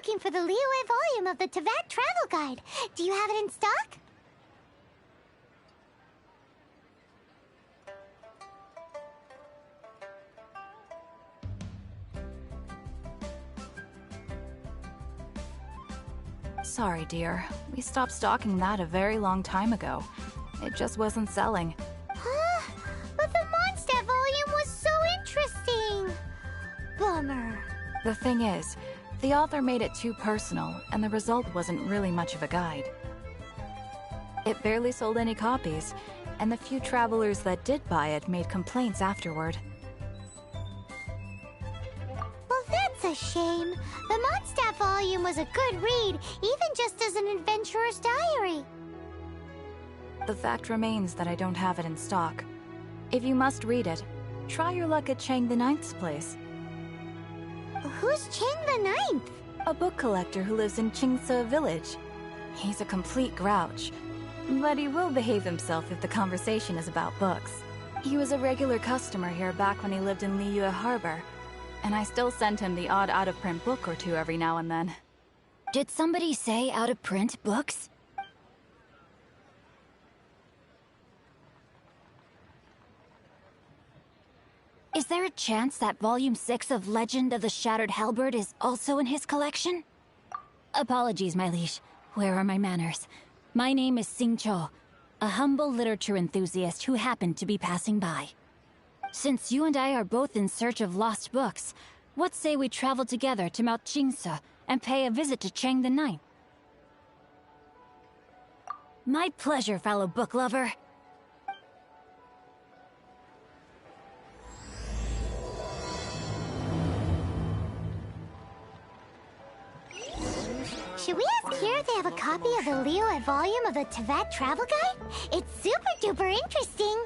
looking for the Liyue volume of the Teyvat Travel Guide. Do you have it in stock? Sorry, dear. We stopped stocking that a very long time ago. It just wasn't selling. Huh? But the Mondstadt volume was so interesting! Bummer. The thing is, the author made it too personal, and the result wasn't really much of a guide. It barely sold any copies, and the few travelers that did buy it made complaints afterward. Well, that's a shame. The Mondstadt volume was a good read, even just as an adventurer's diary. The fact remains that I don't have it in stock. If you must read it, try your luck at Chang the Ninth's place. Who's Chang the Ninth? A book collector who lives in Qingce village. He's a complete grouch, but he will behave himself if the conversation is about books. He was a regular customer here back when he lived in Liyue Harbor, and I still send him the odd out-of-print book or two every now and then. Did somebody say out-of-print books? Is there a chance that Volume 6 of Legend of the Shattered Halberd is also in his collection? Apologies, my liege. Where are my manners? My name is Sing Cho, a humble literature enthusiast who happened to be passing by. Since you and I are both in search of lost books, what say we travel together to Mount Qingce and pay a visit to Chang the Ninth? My pleasure, fellow book lover. Should we ask here if they have a copy of the Liyue volume of the Teyvat Travel Guide? It's super duper interesting!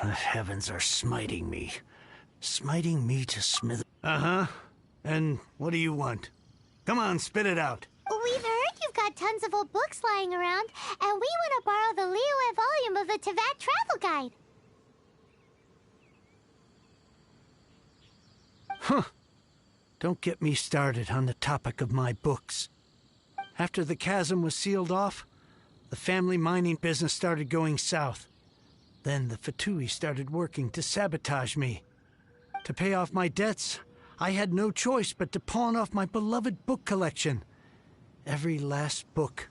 The heavens are smiting me. Smiting me to smith. Uh-huh. And what do you want? Come on, spit it out. We've heard you've got tons of old books lying around, and we want to borrow the Liyue volume of the Teyvat Travel Guide. Huh. Don't get me started on the topic of my books. After the chasm was sealed off, the family mining business started going south. Then the Fatui started working to sabotage me. To pay off my debts, I had no choice but to pawn off my beloved book collection. Every last book.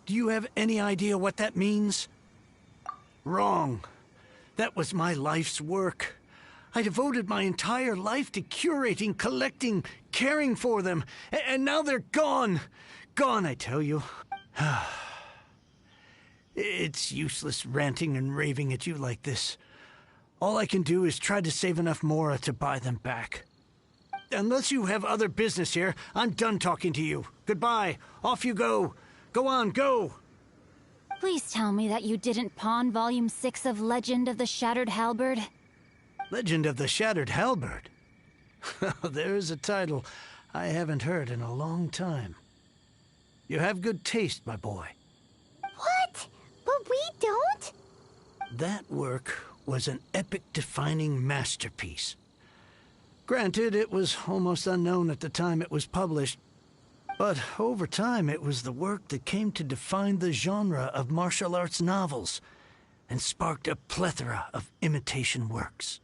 Do you have any idea what that means? Wrong. That was my life's work. I devoted my entire life to curating, collecting, caring for them, and now they're gone. Gone, I tell you. It's useless ranting and raving at you like this. All I can do is try to save enough mora to buy them back. Unless you have other business here, I'm done talking to you. Goodbye. Off you go. Go on, go. Please tell me that you didn't pawn Volume 6 of Legend of the Shattered Halberd. Legend of the Shattered Halberd? There's a title I haven't heard in a long time. You have good taste, my boy. What? But we don't? That work was an epic-defining masterpiece. Granted, it was almost unknown at the time it was published, but over time it was the work that came to define the genre of martial arts novels and sparked a plethora of imitation works.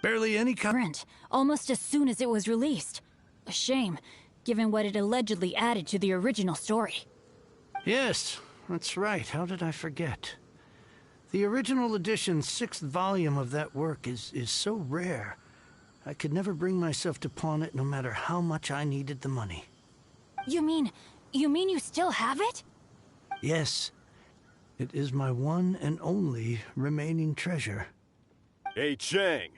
Barely any Print, almost as soon as it was released. A shame, given what it allegedly added to the original story. Yes, that's right. How did I forget? The original edition's 6th volume of that work is so rare, I could never bring myself to pawn it no matter how much I needed the money. You mean you still have it? Yes. It is my one and only remaining treasure. Hey, Chang!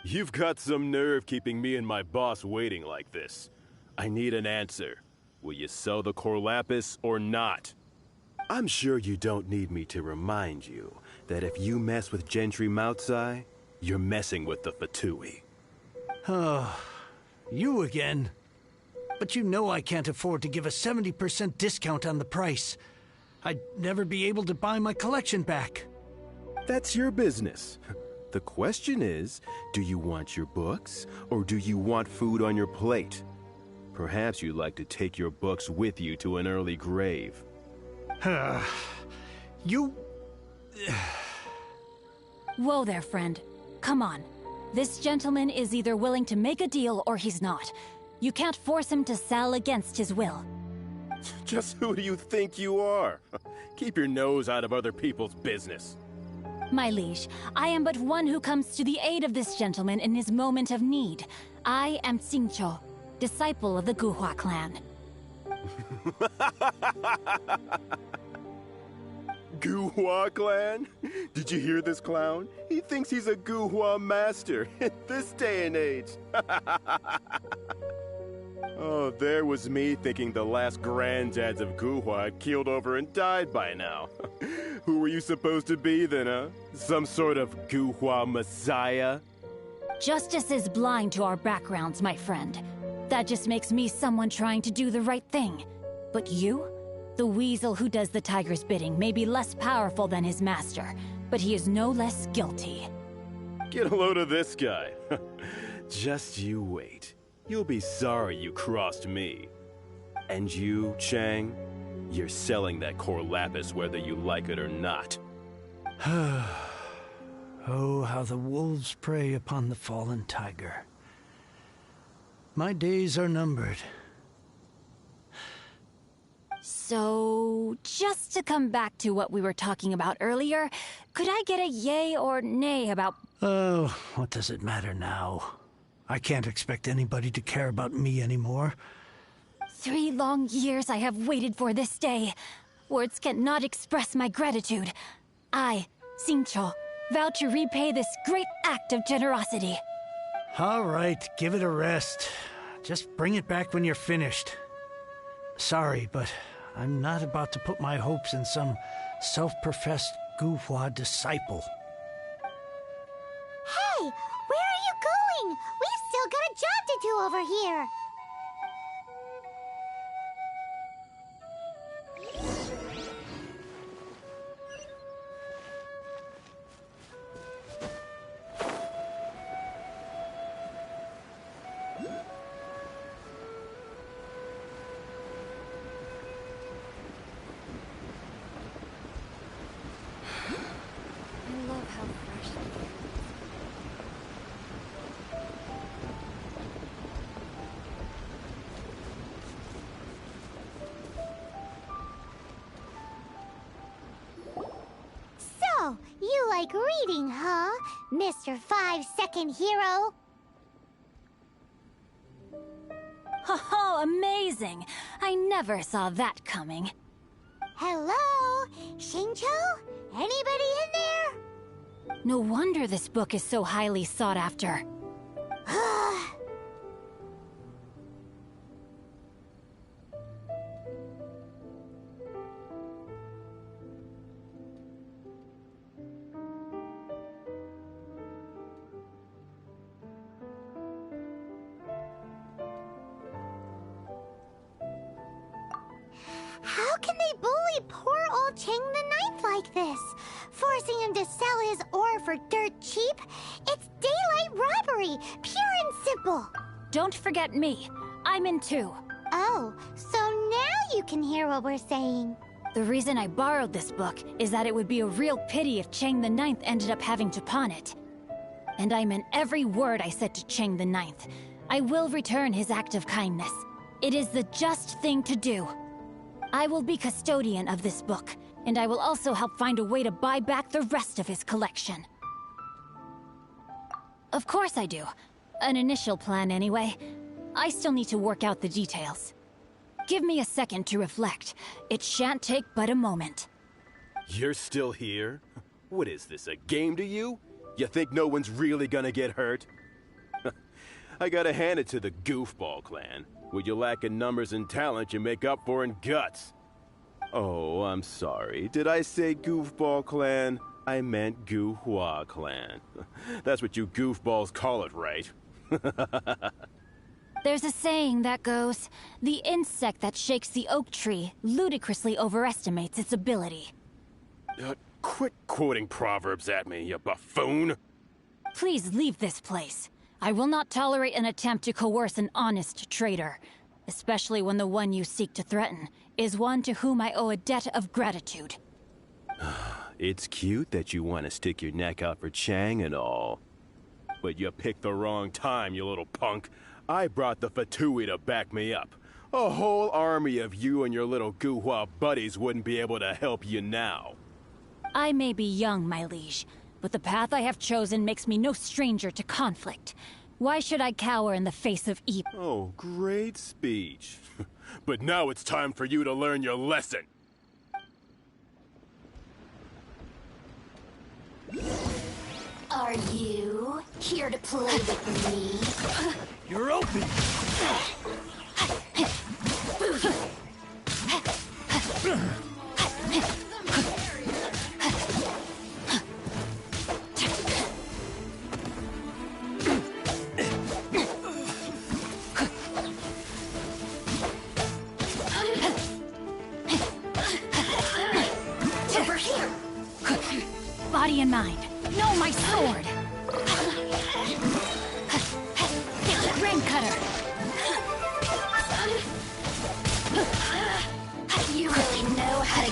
You've got some nerve keeping me and my boss waiting like this. I need an answer. Will you sell the core lapis or not? I'm sure you don't need me to remind you that if you mess with Gentry Moutsai, you're messing with the Fatui. Oh, you again. But you know I can't afford to give a 70% discount on the price. I'd never be able to buy my collection back. That's your business. The question is, do you want your books, or do you want food on your plate? Perhaps you'd like to take your books with you to an early grave. You... Whoa there, friend. Come on. This gentleman is either willing to make a deal or he's not. You can't force him to sell against his will. Just who do you think you are? Keep your nose out of other people's business. My liege, I am but one who comes to the aid of this gentleman in his moment of need. I am Xingqiu, disciple of the Guhua clan. Guhua clan? Did you hear this clown? He thinks he's a Guhua master in this day and age. Oh, there was me thinking the last granddads of Guhua had keeled over and died by now. Who were you supposed to be then, huh? Some sort of Guhua messiah? Justice is blind to our backgrounds, my friend. That just makes me someone trying to do the right thing. But you? The weasel who does the tiger's bidding may be less powerful than his master, but he is no less guilty. Get a load of this guy. Just you wait. You'll be sorry you crossed me. And you, Chang, you're selling that core lapis whether you like it or not. Oh, how the wolves prey upon the fallen tiger. My days are numbered. So, just to come back to what we were talking about earlier, could I get a yay or nay about... Oh, what does it matter now? I can't expect anybody to care about me anymore. 3 long years I have waited for this day. Words cannot express my gratitude. I, Xingqiu, vow to repay this great act of generosity. All right, give it a rest. Just bring it back when you're finished. Sorry, but I'm not about to put my hopes in some self-professed Guhua disciple. Hey, where are you going? We've still got a job to do over here. I love how fresh the air is. like reading, huh, Mr. 5-second hero? Oh, amazing! I never saw that coming. Hello? Xingqiu? Anybody in there? No wonder this book is so highly sought after. How can they bully poor old Chang the Ninth like this? Forcing him to sell his ore for dirt cheap? It's daylight robbery, pure and simple. Don't forget me. I'm in too. Oh, so now you can hear what we're saying. The reason I borrowed this book is that it would be a real pity if Chang the Ninth ended up having to pawn it. And I meant every word I said to Chang the Ninth. I will return his act of kindness. It is the just thing to do. I will be custodian of this book, and I will also help find a way to buy back the rest of his collection. Of course I do. An initial plan, anyway. I still need to work out the details. Give me a second to reflect. It shan't take but a moment. You're still here? What is this, a game to you? You think no one's really gonna get hurt? I gotta hand it to the Goofball clan. What you lack in numbers and talent, you make up for in guts. Oh, I'm sorry. Did I say Goofball clan? I meant Guhua clan. That's what you goofballs call it, right? There's a saying that goes, the insect that shakes the oak tree ludicrously overestimates its ability. Quit quoting proverbs at me, you buffoon! Please leave this place. I will not tolerate an attempt to coerce an honest trader, especially when the one you seek to threaten is one to whom I owe a debt of gratitude. It's cute that you want to stick your neck out for Chang and all. But you picked the wrong time, you little punk. I brought the Fatui to back me up. A whole army of you and your little Guhua buddies wouldn't be able to help you now. I may be young, my liege, but the path I have chosen makes me no stranger to conflict. Why should I cower in the face of evil? Oh, great speech. But now it's time for you to learn your lesson. Are you here to play with me? You're open! Over here! Body and mind. No, my sword! Ring cutter! You really know how to...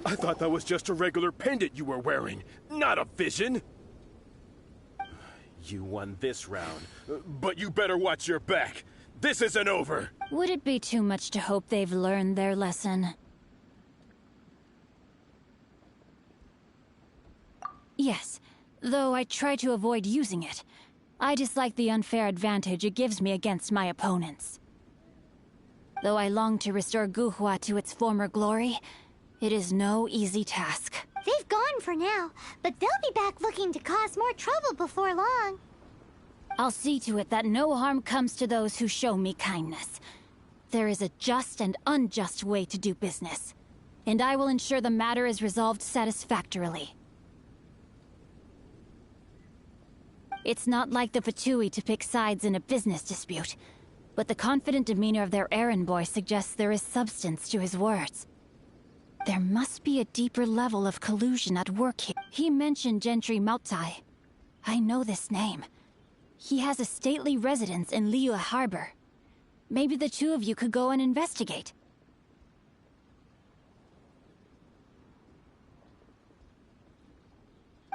I thought that was just a regular pendant you were wearing, not a vision. You won this round, but you better watch your back. This isn't over. Would it be too much to hope they've learned their lesson? Yes, though I try to avoid using it. I dislike the unfair advantage it gives me against my opponents. Though I long to restore Guhua to its former glory, it is no easy task. They've gone for now, but they'll be back looking to cause more trouble before long. I'll see to it that no harm comes to those who show me kindness. There is a just and unjust way to do business, and I will ensure the matter is resolved satisfactorily. It's not like the Fatui to pick sides in a business dispute, but the confident demeanor of their errand boy suggests there is substance to his words. There must be a deeper level of collusion at work here. He mentioned Gentry Maotai. I know this name. He has a stately residence in Liyue Harbor. Maybe the two of you could go and investigate.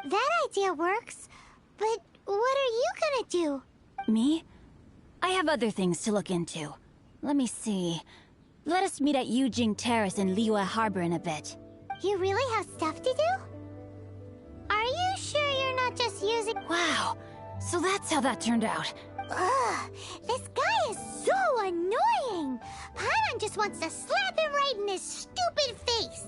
That idea works, but what are you gonna do? Me? I have other things to look into. Let me see. Let us meet at Yujing Terrace in Liyue Harbor in a bit. You really have stuff to do? Are you sure you're not just using... Wow, so that's how that turned out. Ugh, this guy is so annoying! Paimon just wants to slap him right in his stupid face!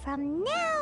From now...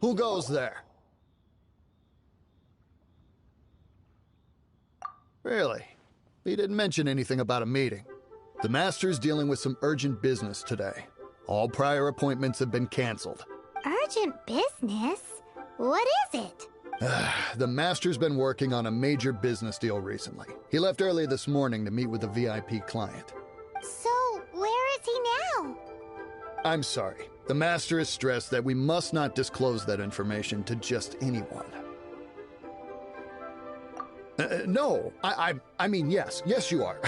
Who goes there? Really? He didn't mention anything about a meeting. The Master's dealing with some urgent business today. All prior appointments have been canceled. Urgent business? What is it? The Master's been working on a major business deal recently. He left early this morning to meet with a VIP client. So, where is he now? I'm sorry. The Master is stressed that we must not disclose that information to just anyone. No, I mean, yes. Yes, you are.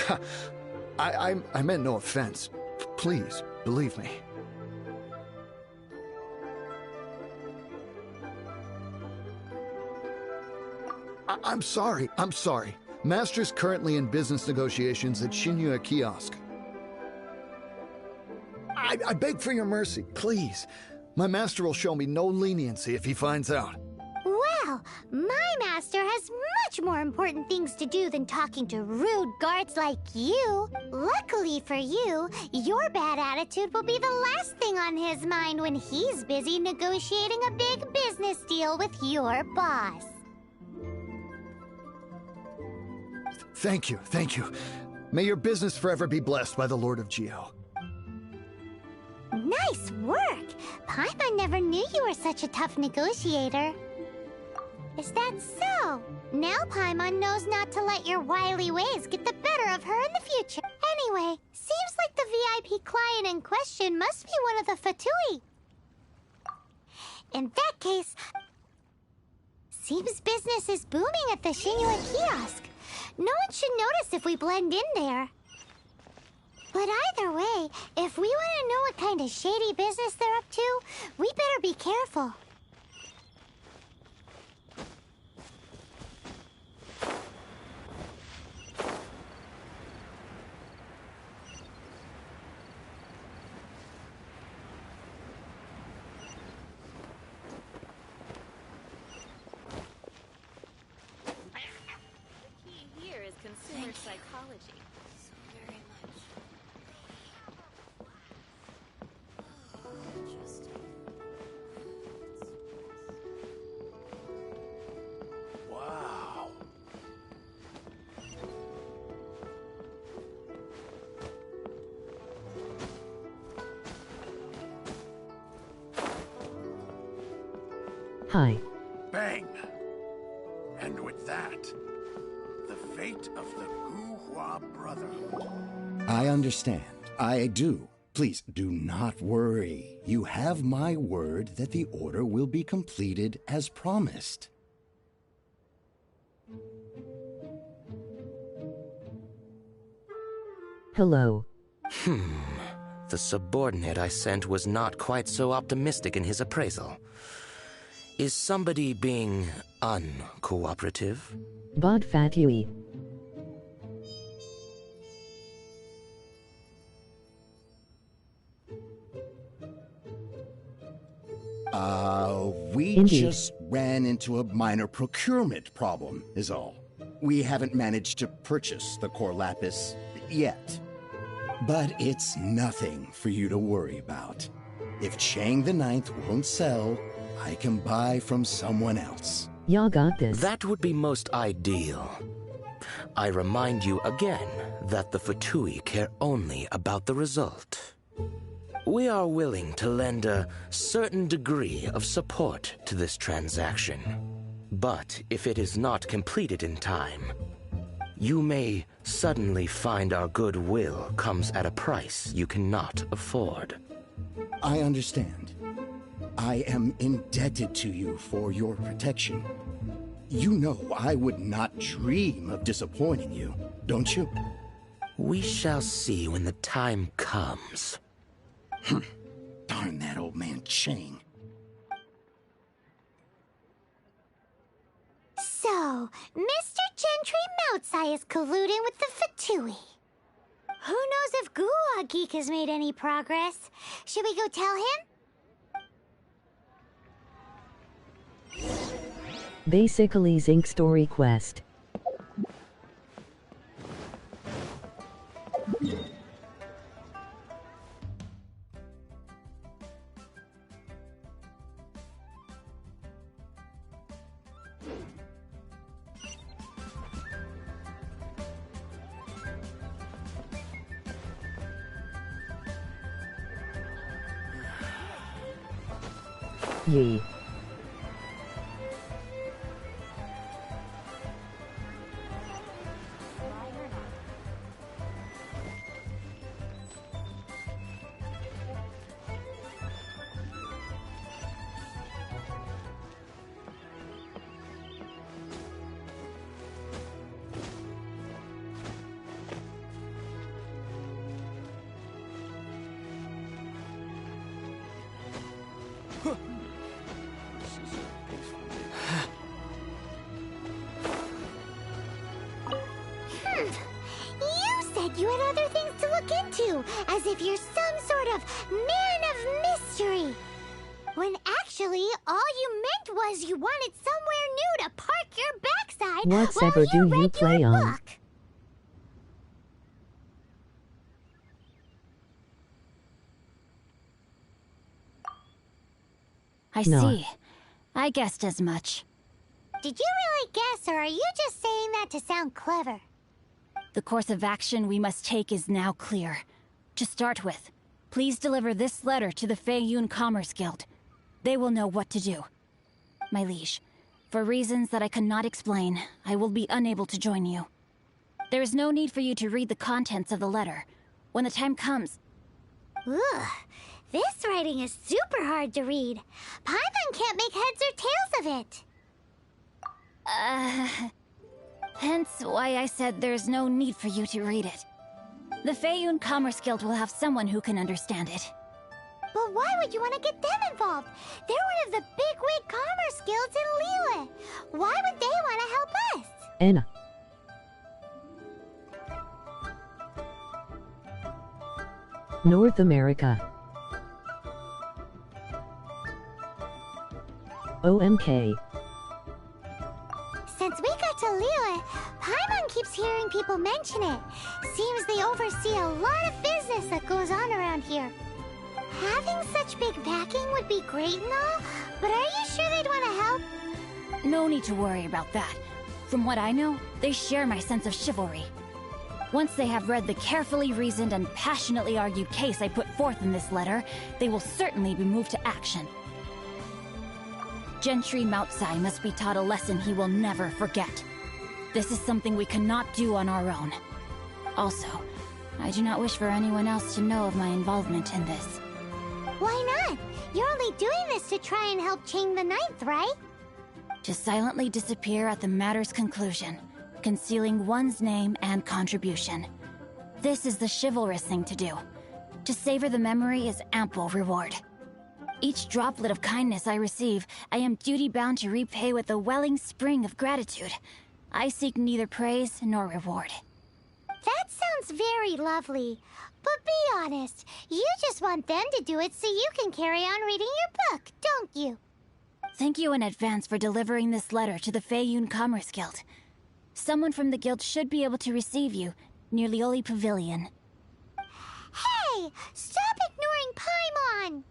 I meant no offense. Please, believe me. I'm sorry. Master's currently in business negotiations at Shinya Kiosk. I beg for your mercy, please. My master will show me no leniency if he finds out. Well, my master has much more important things to do than talking to rude guards like you. Luckily for you, your bad attitude will be the last thing on his mind when he's busy negotiating a big business deal with your boss. Thank you, thank you. May your business forever be blessed by the Lord of Geo. Nice work! Paimon never knew you were such a tough negotiator. Is that so? Now Paimon knows not to let your wily ways get the better of her in the future. Anyway, seems like the VIP client in question must be one of the Fatui. In that case, seems business is booming at the Shinua kiosk. No one should notice if we blend in there. But either way, if we want to know what kind of shady business they're up to, we better be careful. Consumer psychology. So very much. Wow. Hi. Bang! And with that, the fate of the Guhua Brotherhood. I understand. I do. Please do not worry. You have my word that the order will be completed as promised. Hello. The subordinate I sent was not quite so optimistic in his appraisal. Is somebody being uncooperative? Bod Fatui. We Indeed. just ran into a minor procurement problem, is all. We haven't managed to purchase the core lapis yet. But it's nothing for you to worry about. If Chang the Ninth won't sell, I can buy from someone else. Y'all got this. That would be most ideal. I remind you again that the Fatui care only about the result. We are willing to lend a certain degree of support to this transaction. But if it is not completed in time, you may suddenly find our goodwill comes at a price you cannot afford. I understand. I am indebted to you for your protection. You know I would not dream of disappointing you, don't you? We shall see when the time comes. Darn that old man Chang. So, Mr. Gentry Moutsai is colluding with the Fatui. Who knows if Guhua Geek has made any progress? Should we go tell him? Basically Zinc Story Quest. Yee. you had other things to look into, as if you're some sort of man of mystery. When actually, all you meant was you wanted somewhere new to park your backside What while server do you read play your on? book. I No. see. I guessed as much. Did you really guess, or are you just saying that to sound clever? The course of action we must take is now clear. To start with, please deliver this letter to the Feiyun Commerce Guild. They will know what to do. My liege, for reasons that I cannot explain, I will be unable to join you. There is no need for you to read the contents of the letter. When the time comes... Ugh, this writing is super hard to read. Paimon can't make heads or tails of it. Hence why I said there's no need for you to read it. The Feiyun Commerce Guild will have someone who can understand it. But why would you want to get them involved? They're one of the bigwig commerce guilds in Liyue. Why would they want to help us? Anna. North America. OMK. Since we got to Liyue, Paimon keeps hearing people mention it. Seems they oversee a lot of business that goes on around here. Having such big backing would be great and all, but are you sure they'd want to help? No need to worry about that. From what I know, they share my sense of chivalry. Once they have read the carefully reasoned and passionately argued case I put forth in this letter, they will certainly be moved to action. Gentry Moutsai must be taught a lesson he will never forget. This is something we cannot do on our own. Also, I do not wish for anyone else to know of my involvement in this. Why not? You're only doing this to try and help Chang the Ninth, right? To silently disappear at the matter's conclusion, concealing one's name and contribution. This is the chivalrous thing to do. To savor the memory is ample reward. Each droplet of kindness I receive, I am duty-bound to repay with a welling spring of gratitude. I seek neither praise nor reward. That sounds very lovely. But be honest, you just want them to do it so you can carry on reading your book, don't you? Thank you in advance for delivering this letter to the Feiyun Commerce Guild. Someone from the guild should be able to receive you near Lioli Pavilion. Hey! Stop ignoring Paimon!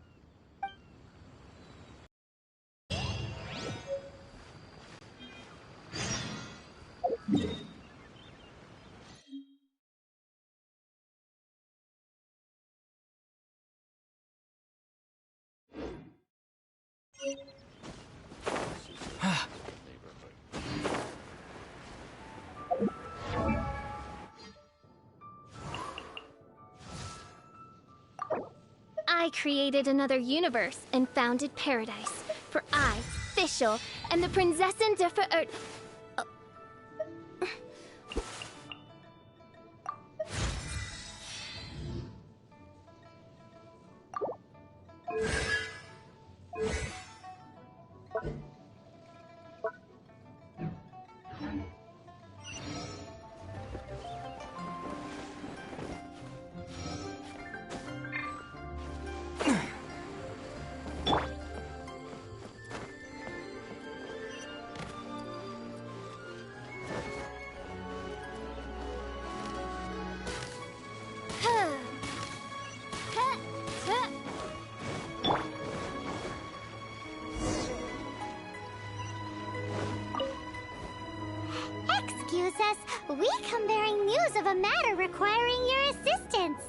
I created another universe and founded paradise. For I, Fischl, am the Prinzessin der Ver... Excuse us, we come bearing news of a matter requiring your assistance.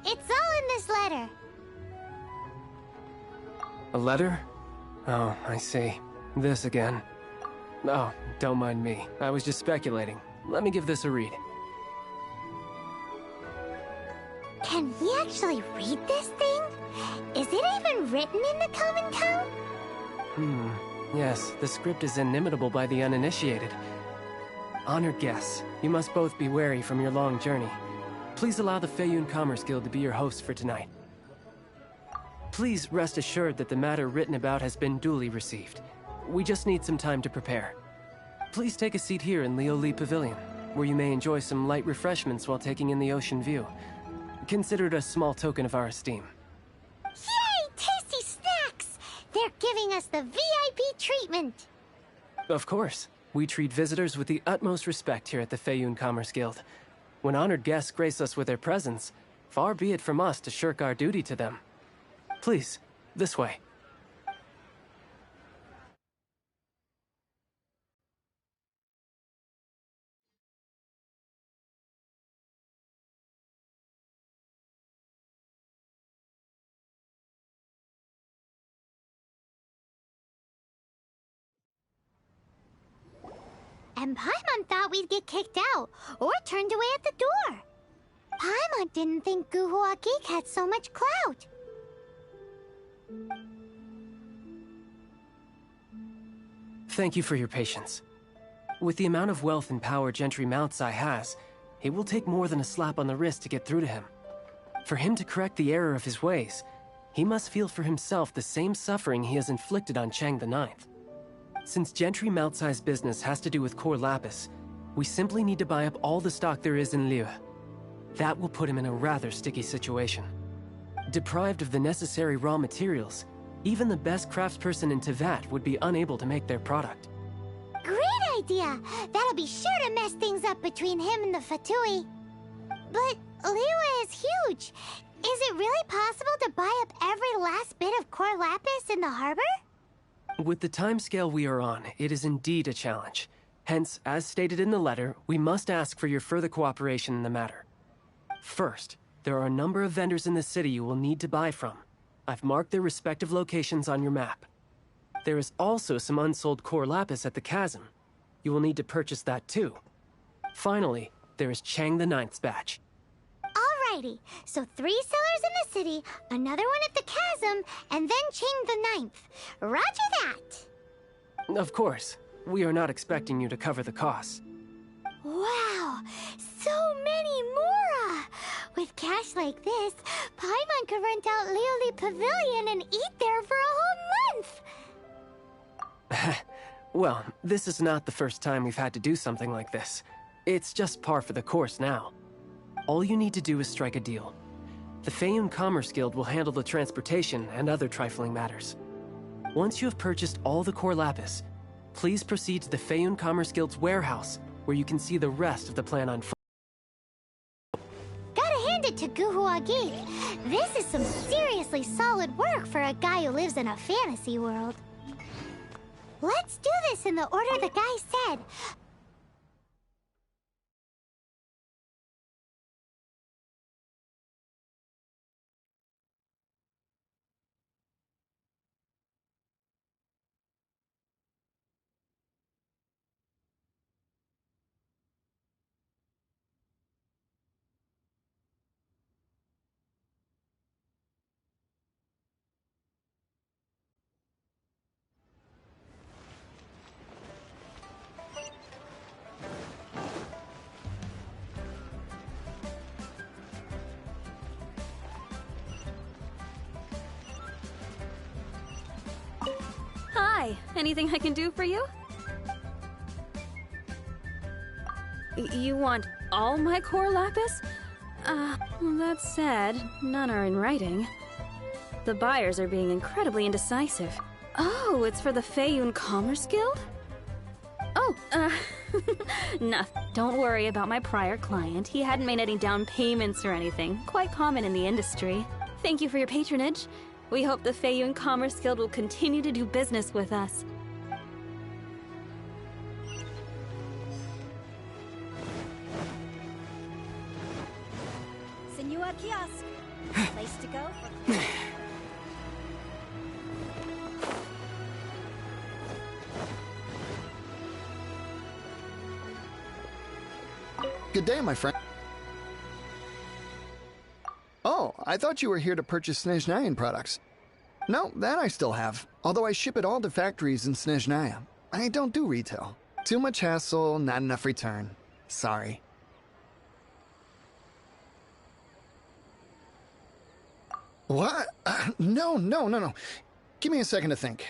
It's all in this letter. A letter? Oh, I see. This again. Oh, don't mind me. I was just speculating. Let me give this a read. Can we actually read this thing? Is it even written in the common tongue? Yes, the script is inimitable by the uninitiated. Honored guests, you must both be wary from your long journey. Please allow the Feiyun Commerce Guild to be your host for tonight. Please rest assured that the matter written about has been duly received. We just need some time to prepare. Please take a seat here in Lioli Pavilion. where you may enjoy some light refreshments while taking in the ocean view. Consider it a small token of our esteem. Yay! Tasty snacks! They're giving us the VIP treatment. Of course. We treat visitors with the utmost respect here at the Feiyun Commerce Guild. When honored guests grace us with their presence, far be it from us to shirk our duty to them. Please, this way. And Paimon thought we'd get kicked out, or turned away at the door. Paimon didn't think Guhua Geek had so much clout. Thank you for your patience. With the amount of wealth and power Gentry Moutsai has, it will take more than a slap on the wrist to get through to him. For him to correct the error of his ways, he must feel for himself the same suffering he has inflicted on Chang the Ninth. Since Gentry Moutsai's business has to do with core lapis, we simply need to buy up all the stock there is in Liyue. That will put him in a rather sticky situation. Deprived of the necessary raw materials, even the best craftsperson in Teyvat would be unable to make their product. Great idea! That'll be sure to mess things up between him and the Fatui. But Liyue is huge. Is it really possible to buy up every last bit of core lapis in the harbor? With the timescale we are on, it is indeed a challenge. Hence, as stated in the letter, we must ask for your further cooperation in the matter. First, there are a number of vendors in the city you will need to buy from. I've marked their respective locations on your map. There is also some unsold core lapis at the chasm. You will need to purchase that too. Finally, there is Chang the Ninth's batch. Alrighty, so 3 sellers in the city, another one at the chasm, and then Chang the Ninth. Roger that! Of course, we are not expecting you to cover the costs. Wow, so many Mora! With cash like this, Paimon could rent out Lioli Pavilion and eat there for a whole month! Well, this is not the first time we've had to do something like this. It's just par for the course now. All you need to do is strike a deal. The Feiyun Commerce Guild will handle the transportation and other trifling matters. Once you have purchased all the core lapis, please proceed to the Feiyun Commerce Guild's warehouse, where you can see the rest of the plan unfold. Gotta hand it to Guhua Geek. This is some seriously solid work for a guy who lives in a fantasy world. Let's do this in the order the guy said. Hi, anything I can do for you? You want all my core lapis? That said, none are in writing. The buyers are being incredibly indecisive. Oh, it's for the Feiyun Commerce Guild? Oh, nothing. Don't worry about my prior client. He hadn't made any down payments or anything. Quite common in the industry. Thank you for your patronage. We hope the Feiyun Commerce Guild will continue to do business with us. Senor Kiosk. Place to go for... Good day, my friend. Oh, I thought you were here to purchase Snezhnayan products. No, that I still have, although I ship it all to factories in Snezhnaya. I don't do retail. Too much hassle, not enough return. Sorry. What? No. Give me a second to think.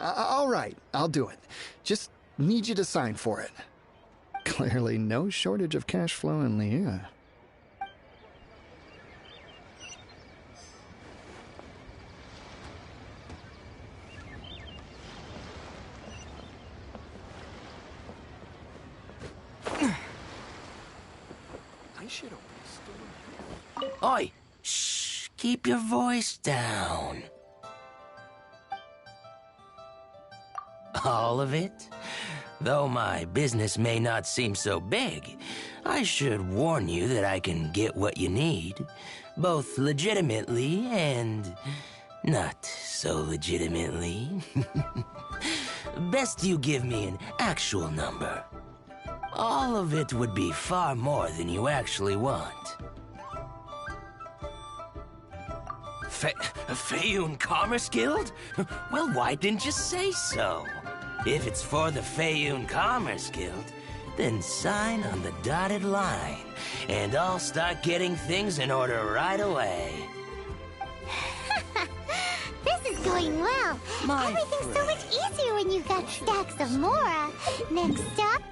All right, I'll do it. Just Need you to sign for it. Clearly no shortage of cash flow in Liyue. Oi! Shh! Keep your voice down. All of it? Though my business may not seem so big, I should warn you that I can get what you need, both legitimately and not so legitimately. Best you give me an actual number. All of it would be far more than you actually want. Feiyun Commerce Guild? Well, why didn't you say so? If it's for the Feiyun Commerce Guild, then sign on the dotted line, and I'll start getting things in order right away. This is going well. Everything's so much easier when you've got stacks of Mora. Next up...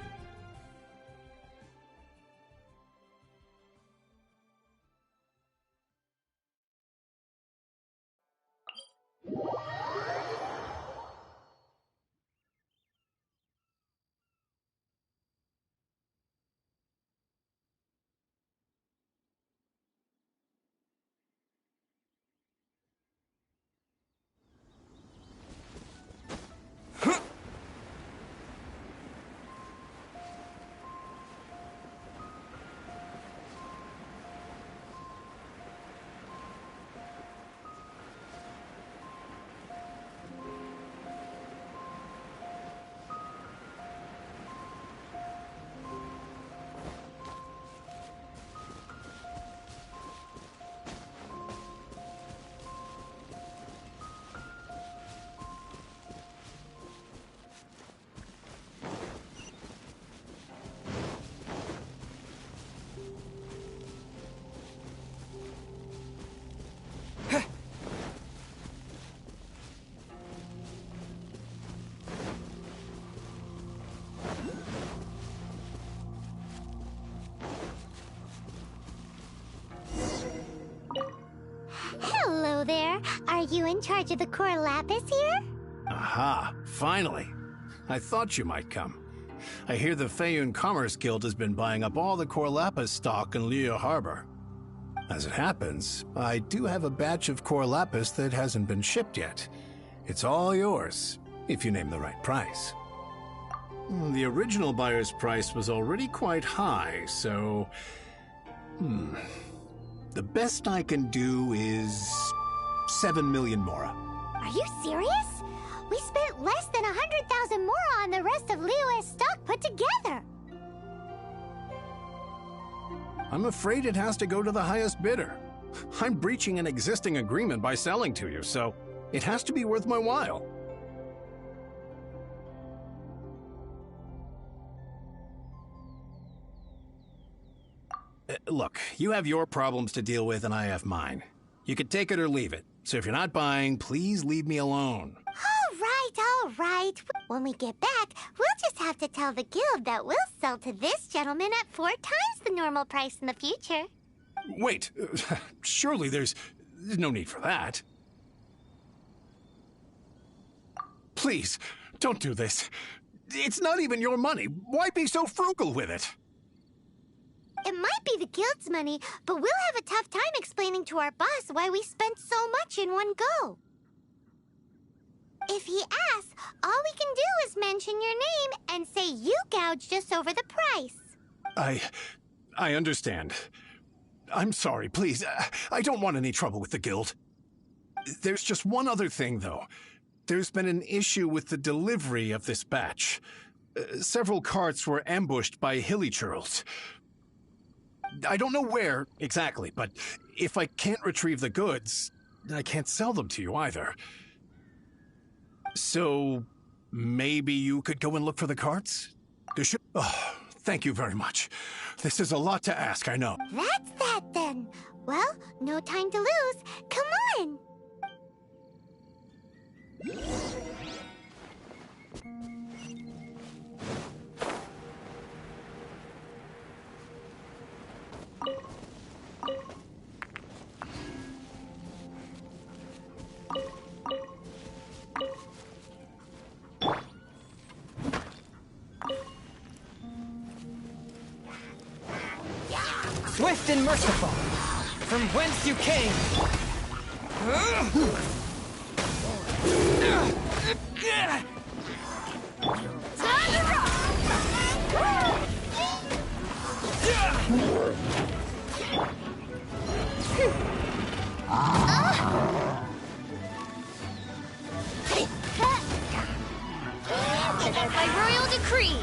Hello there. Are you in charge of the core lapis here? Aha, finally. I thought you might come. I hear the Feiyun Commerce Guild has been buying up all the core lapis stock in Liyue Harbor. As it happens, I do have a batch of core lapis that hasn't been shipped yet. It's all yours, if you name the right price. The original buyer's price was already quite high, so... The best I can do is 7 million Mora. Are you serious? We spent less than 100,000 Mora on the rest of Liyue's stock put together. I'm afraid it has to go to the highest bidder. I'm breaching an existing agreement by selling to you, so it has to be worth my while. Look, you have your problems to deal with and I have mine. You can take it or leave it. So if you're not buying, please leave me alone. All right. When we get back, we'll just have to tell the guild that we'll sell to this gentleman at 4 times the normal price in the future. Wait, surely there's no need for that. Please, don't do this. It's not even your money. Why be so frugal with it? It might be the guild's money, but we'll have a tough time explaining to our boss why we spent so much in one go. If he asks, all we can do is mention your name and say you gouged us over the price. I understand. I'm sorry, please. I don't want any trouble with the guild. There's just one other thing, though. There's been an issue with the delivery of this batch. Several carts were ambushed by hilly churls. I don't know where exactly, but if I can't retrieve the goods, I can't sell them to you either. So, maybe you could go and look for the carts? Oh, thank you very much. This is a lot to ask, I know. That's that then. Well, no time to lose. Come on! swift and merciful, from whence you came. By royal decree.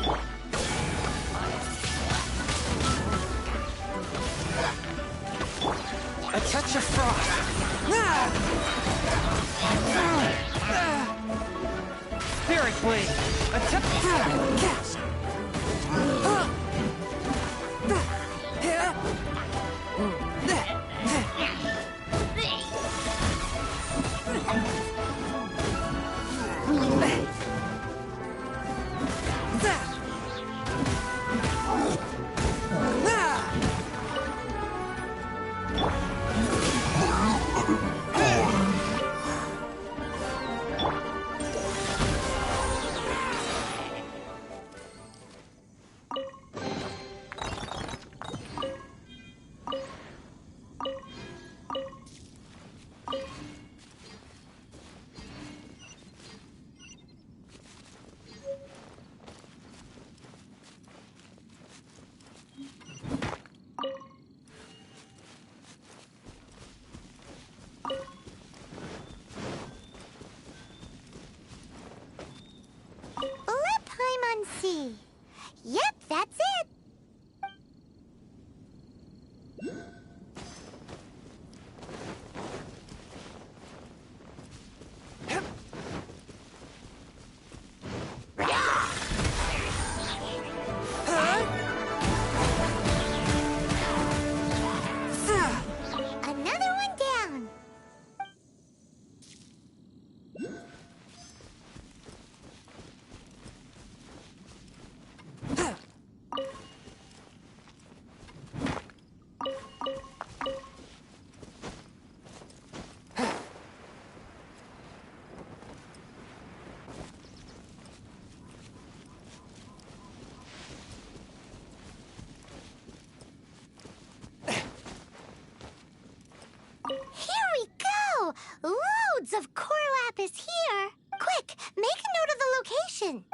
A touch of frost. Spirit blade. A touch. Let Paimon see. Yep, that's it. Another one down. Here we go! Loads of core lapis here! Quick, make a note of the location!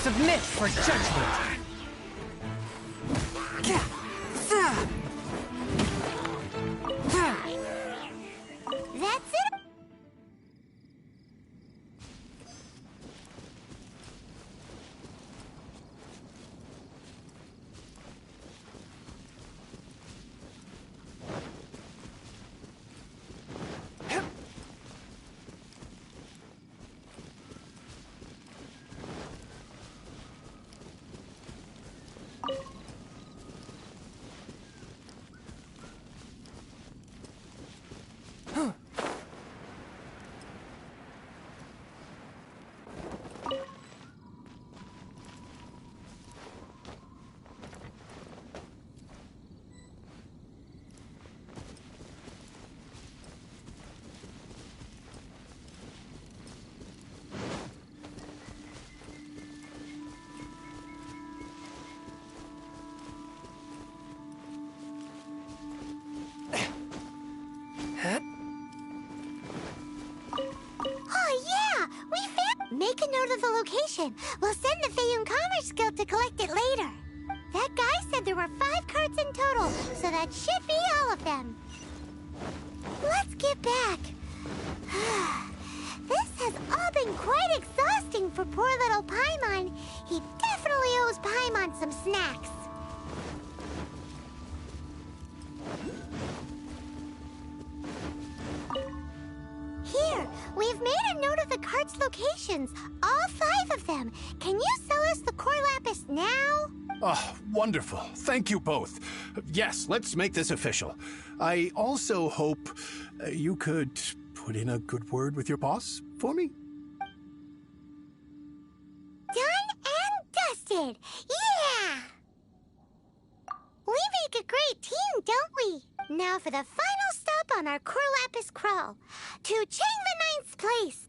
Submit for judgment. That's it! Make a note of the location. We'll send the Feiyun Commerce Guild to collect it later. That guy said there were 5 carts in total, so that should be all of them. Let's get back. This has all been quite exhausting for poor little Paimon. He definitely owes Paimon some snacks. Here, we've made a note of the cart's locations, all 5 of them. Can you sell us the core lapis now? Oh, wonderful. Thank you both. Yes, let's make this official. I also hope you could put in a good word with your boss for me? succeeded! Yeah! We make a great team, don't we? Now for the final stop on our Corlapis crawl. To Chang the 9th place!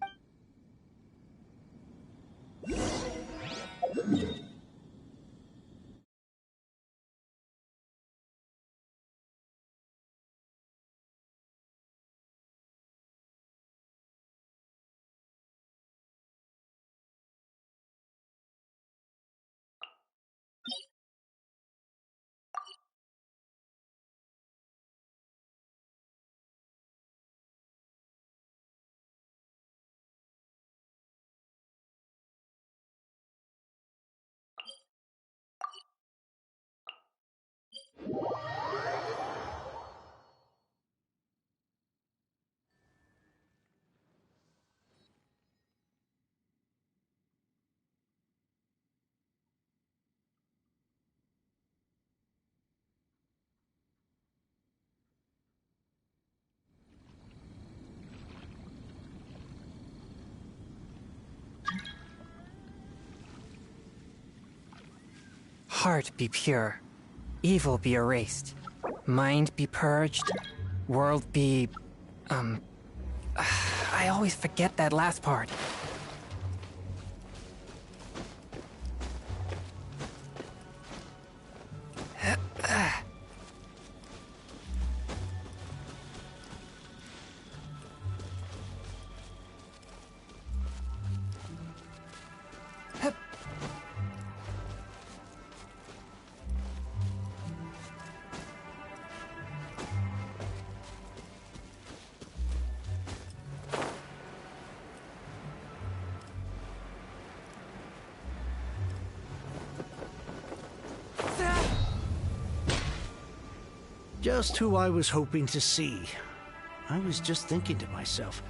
Heart be pure, evil be erased, mind be purged, world be... I always forget that last part. Just who I was hoping to see. I was just thinking to myself,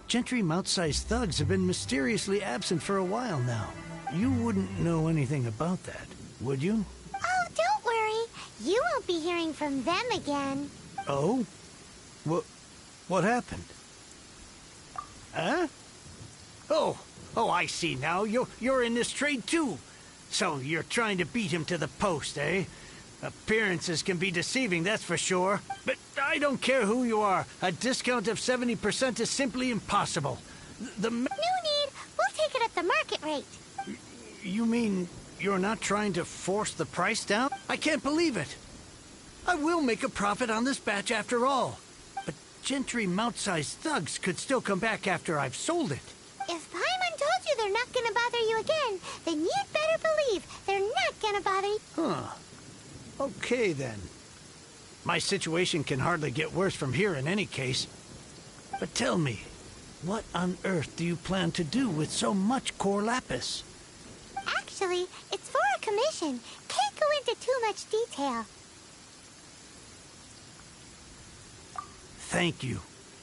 Gentry mount-sized thugs have been mysteriously absent for a while now. You wouldn't know anything about that, would you? Oh, don't worry. You won't be hearing from them again. Oh? What happened? Huh? Oh, I see now. You're in this trade too. So you're trying to beat him to the post, eh? Appearances can be deceiving, that's for sure. But I don't care who you are. A discount of 70% is simply impossible. No need. We'll take it at the market rate. You mean you're not trying to force the price down? I can't believe it. I will make a profit on this batch after all. But Gentry mount-sized thugs could still come back after I've sold it. If Paimon told you they're not gonna bother you again, then you'd better believe they're not gonna bother you. Huh. Okay, then. My situation can hardly get worse from here in any case. But tell me, what on earth do you plan to do with so much core lapis? Actually, it's for a commission. Can't go into too much detail. Thank you.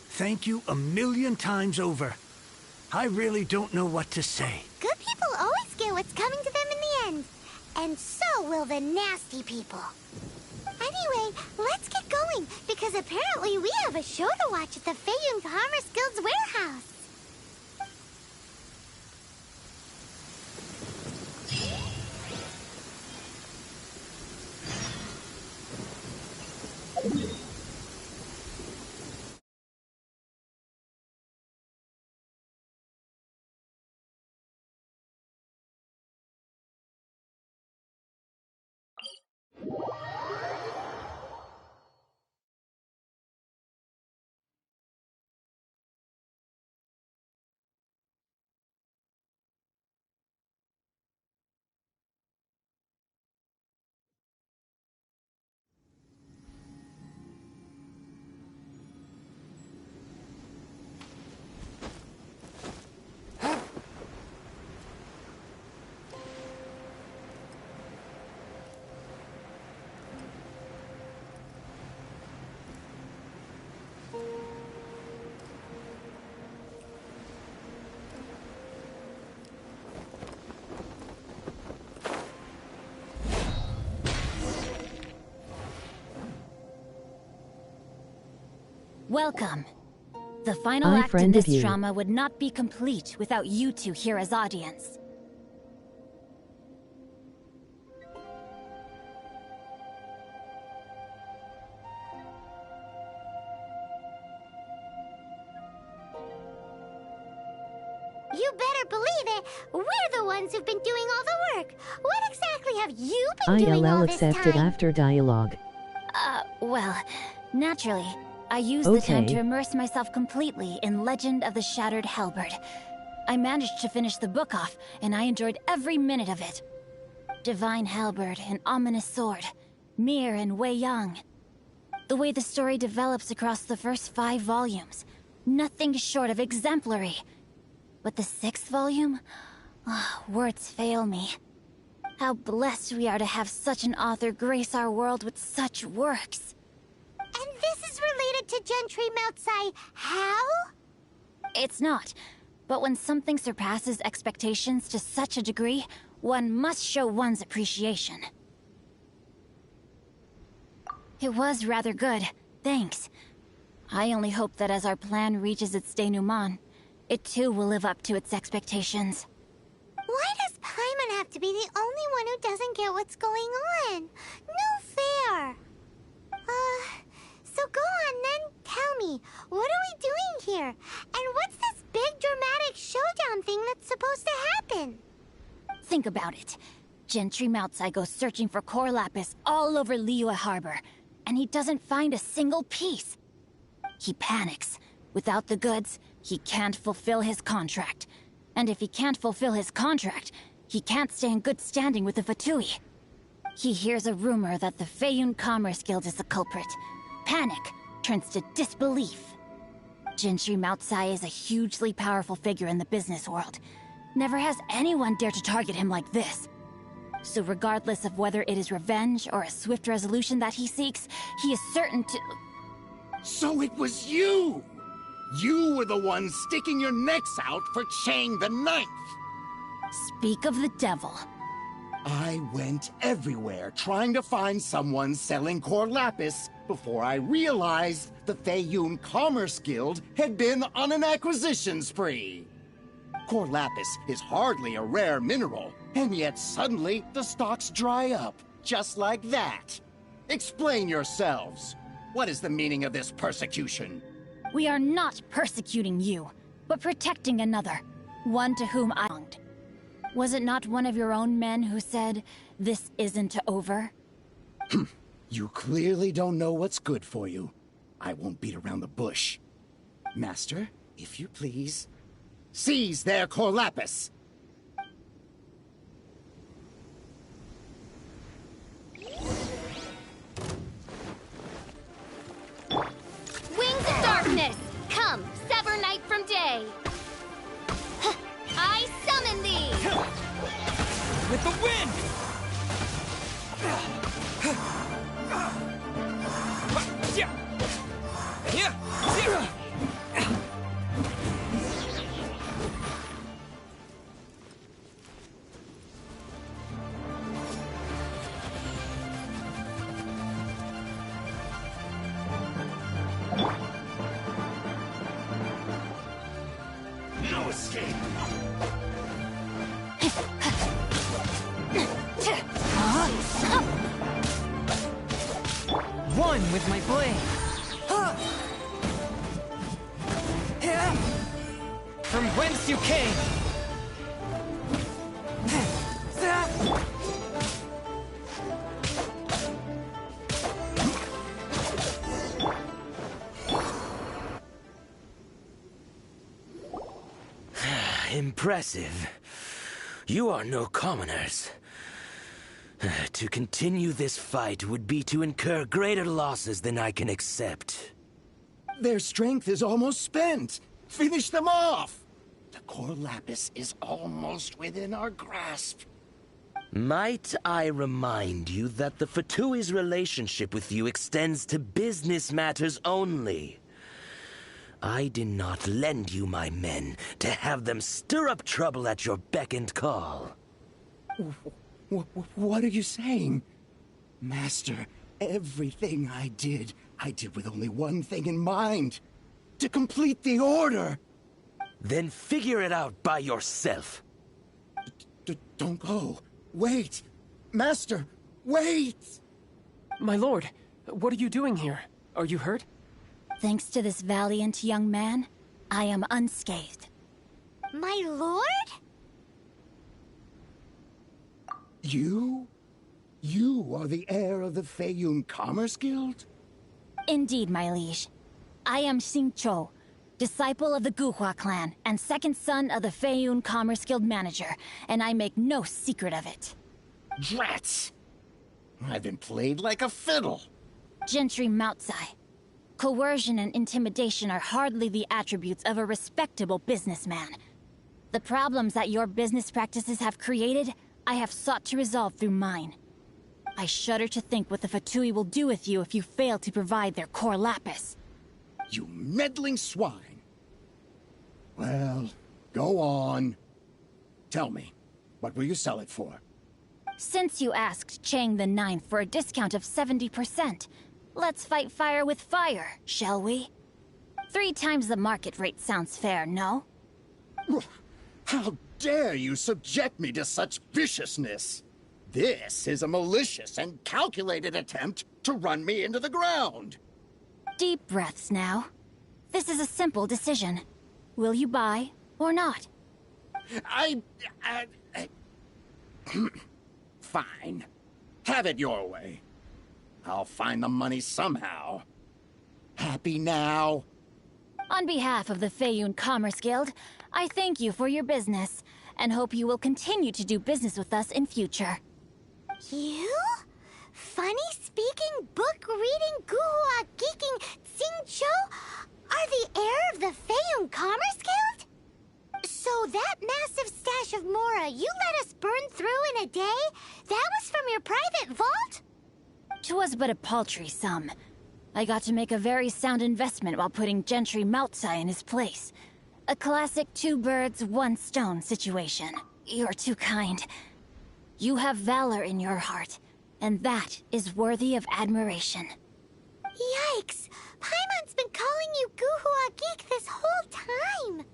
Thank you a million times over. I really don't know what to say. Good people always get what's coming to them in the end. And so will the nasty people. Anyway, let's get going, because apparently we have a show to watch at the Feiyun Commerce Guild's warehouse. Welcome. The final act in this drama would not be complete without you two here as audience. You better believe it. We're the ones who've been doing all the work. What exactly have you been doing all ILL this accepted time? after dialogue. Well, naturally. I used the time to immerse myself completely in Legend of the Shattered Halberd. I managed to finish the book off, and I enjoyed every minute of it. Divine Halberd, an ominous sword. Mir and Wei Yang. The way the story develops across the first 5 volumes. Nothing short of exemplary. But the 6th volume? Words fail me. How blessed we are to have such an author grace our world with such works. And this is related to Gentry Moutsai how? It's not. But when something surpasses expectations to such a degree, one must show one's appreciation. It was rather good, thanks. I only hope that as our plan reaches its denouement, it too will live up to its expectations. Why does Paimon have to be the only one who doesn't get what's going on? No fair. So go on then, tell me, what are we doing here? And what's this big dramatic showdown thing that's supposed to happen? Think about it. Gentry Moutsai goes searching for core lapis all over Liyue Harbor, and he doesn't find a single piece. He panics. Without the goods, he can't fulfill his contract. And if he can't fulfill his contract, he can't stay in good standing with the Fatui. He hears a rumor that the Feiyun Commerce Guild is the culprit. Panic turns to disbelief. Gentry Moutsai is a hugely powerful figure in the business world. Never has anyone dared to target him like this. So regardless of whether it is revenge or a swift resolution that he seeks, he is certain to... So it was you! You were the one sticking your necks out for Chang the Ninth! Speak of the devil. I went everywhere trying to find someone selling core lapis before I realized the Feiyun Commerce Guild had been on an acquisition spree. Core lapis is hardly a rare mineral, and yet suddenly the stocks dry up, just like that. Explain yourselves. What is the meaning of this persecution? We are not persecuting you, but protecting another, one to whom I belonged. Was it not one of your own men who said, "This isn't over"? You clearly don't know what's good for you. I won't beat around the bush. Master, if you please, seize their core lapis! Wings of darkness, come, sever night from day. I summon thee! With the wind! No escape! One with my blade. From whence you came. Impressive. You are no commoners. To continue this fight would be to incur greater losses than I can accept. Their strength is almost spent. Finish them off! The core lapis is almost within our grasp. Might I remind you that the Fatui's relationship with you extends to business matters only? I did not lend you my men to have them stir up trouble at your beck and call. What are you saying? Master, everything I did with only one thing in mind. To complete the order. Then figure it out by yourself. Don't go. Wait. Master, wait! My lord, what are you doing here? Are you hurt? Thanks to this valiant young man, I am unscathed. My lord? You? You are the heir of the Feiyun Commerce Guild? Indeed, my liege. I am Xingqiu, disciple of the Guhua clan and second son of the Feiyun Commerce Guild manager, and I make no secret of it. Drats! I've been played like a fiddle. Gentry Moutsai. Coercion and intimidation are hardly the attributes of a respectable businessman. The problems that your business practices have created, I have sought to resolve through mine. I shudder to think what the Fatui will do with you if you fail to provide their core lapis. You meddling swine. Well, go on. Tell me, what will you sell it for? Since you asked Chang the Ninth for a discount of 70%, let's fight fire with fire, shall we? 3 times the market rate sounds fair, no? How dare you subject me to such viciousness? This is a malicious and calculated attempt to run me into the ground. Deep breaths now. This is a simple decision. Will you buy or not? Fine. Have it your way. I'll find the money somehow. Happy now? On behalf of the Feiyun Commerce Guild, I thank you for your business, and hope you will continue to do business with us in future. You? Funny-speaking, book-reading, guhua geeking Xingqiu are the heir of the Feiyun Commerce Guild? So that massive stash of Mora you let us burn through in a day, that was from your private vault? 'Twas but a paltry sum. I got to make a very sound investment while putting Gentry Moutsai in his place. A classic 2 birds, 1 stone situation. You're too kind. You have valor in your heart, and that is worthy of admiration. Yikes! Paimon's been calling you Guhua Geek this whole time!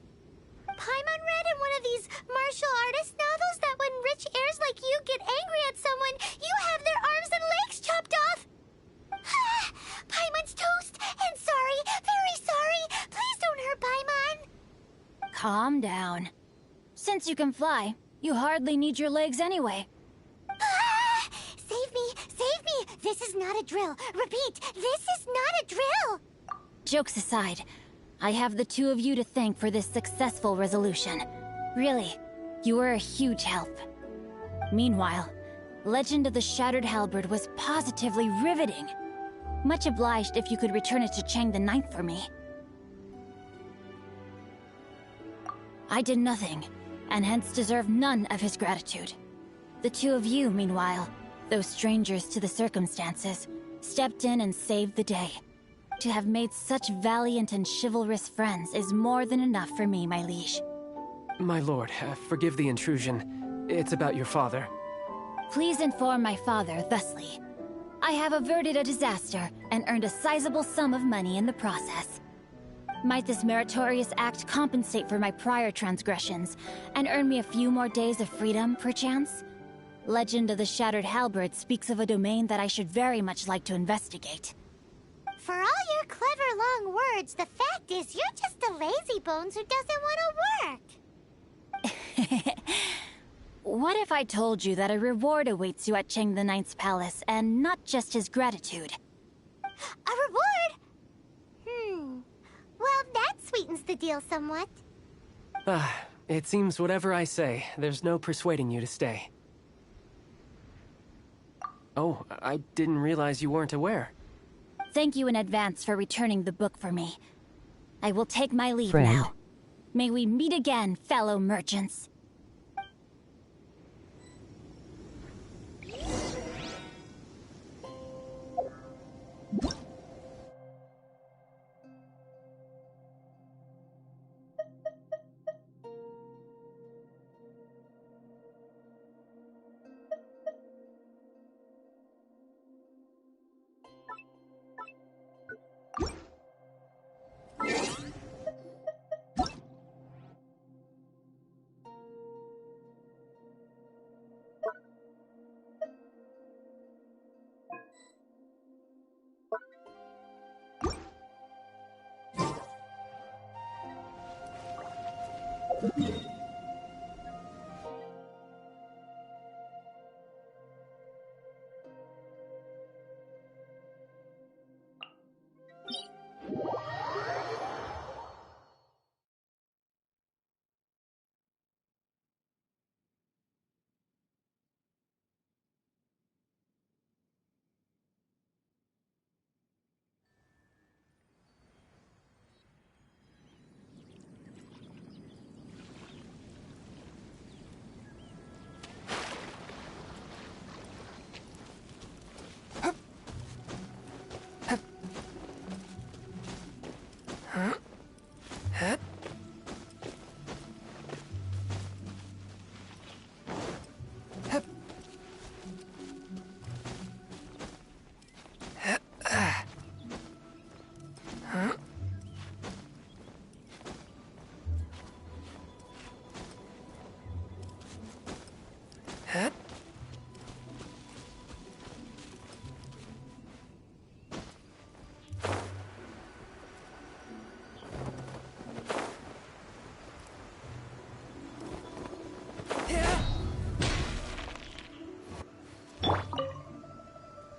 Paimon read in one of these martial artist novels that when rich heirs like you get angry at someone, you have their arms and legs chopped off! Paimon's toast, and sorry, very sorry! Please don't hurt Paimon! Calm down. Since you can fly, you hardly need your legs anyway. Save me! Save me! This is not a drill! Repeat, this is not a drill! Jokes aside, I have the 2 of you to thank for this successful resolution. Really, you were a huge help. Meanwhile, Legend of the Shattered Halberd was positively riveting. Much obliged if you could return it to Chang the Ninth for me. I did nothing, and hence deserve none of his gratitude. The 2 of you, meanwhile, though strangers to the circumstances, stepped in and saved the day. To have made such valiant and chivalrous friends is more than enough for me, my liege. My lord, forgive the intrusion. It's about your father. Please inform my father thusly. I have averted a disaster and earned a sizable sum of money in the process. Might this meritorious act compensate for my prior transgressions and earn me a few more days of freedom, perchance? Legend of the Shattered Halberd speaks of a domain that I should very much like to investigate. For all your clever long words, the fact is you're just a lazybones who doesn't want to work. What if I told you that a reward awaits you at Chang the Ninth's palace, and not just his gratitude? A reward? Well, that sweetens the deal somewhat. It seems whatever I say, there's no persuading you to stay. Oh, I didn't realize you weren't aware. Thank you in advance for returning the book for me. I will take my leave Friend. now. May we meet again, fellow merchants.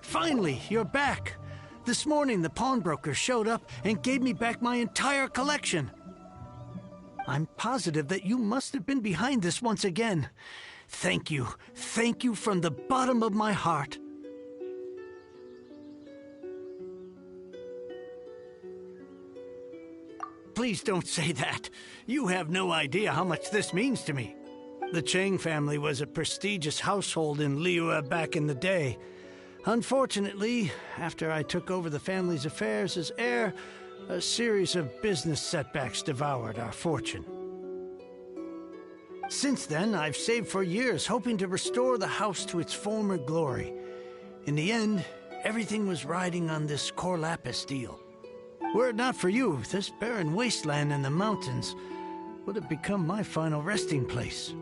Finally, you're back. This morning, the pawnbroker showed up and gave me back my entire collection. I'm positive that you must have been behind this once again. Thank you. Thank you from the bottom of my heart. Please don't say that. You have no idea how much this means to me. The Chang family was a prestigious household in Liyue back in the day. Unfortunately, after I took over the family's affairs as heir, a series of business setbacks devoured our fortune. Since then, I've saved for years, hoping to restore the house to its former glory. In the end, everything was riding on this core lapis deal. Were it not for you, this barren wasteland in the mountains would have become my final resting place.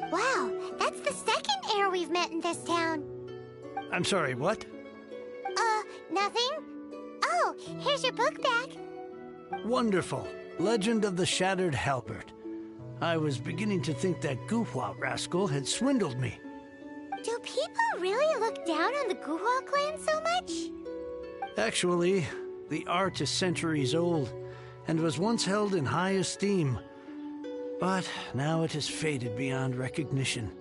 Wow, that's the second heir we've met in this town. I'm sorry, what? Nothing? Oh, here's your book back. Wonderful. Legend of the Shattered Halberd. I was beginning to think that Guhua rascal had swindled me. Do people really look down on the Guhua clan so much? Actually, the art is centuries old, and was once held in high esteem. But now it has faded beyond recognition.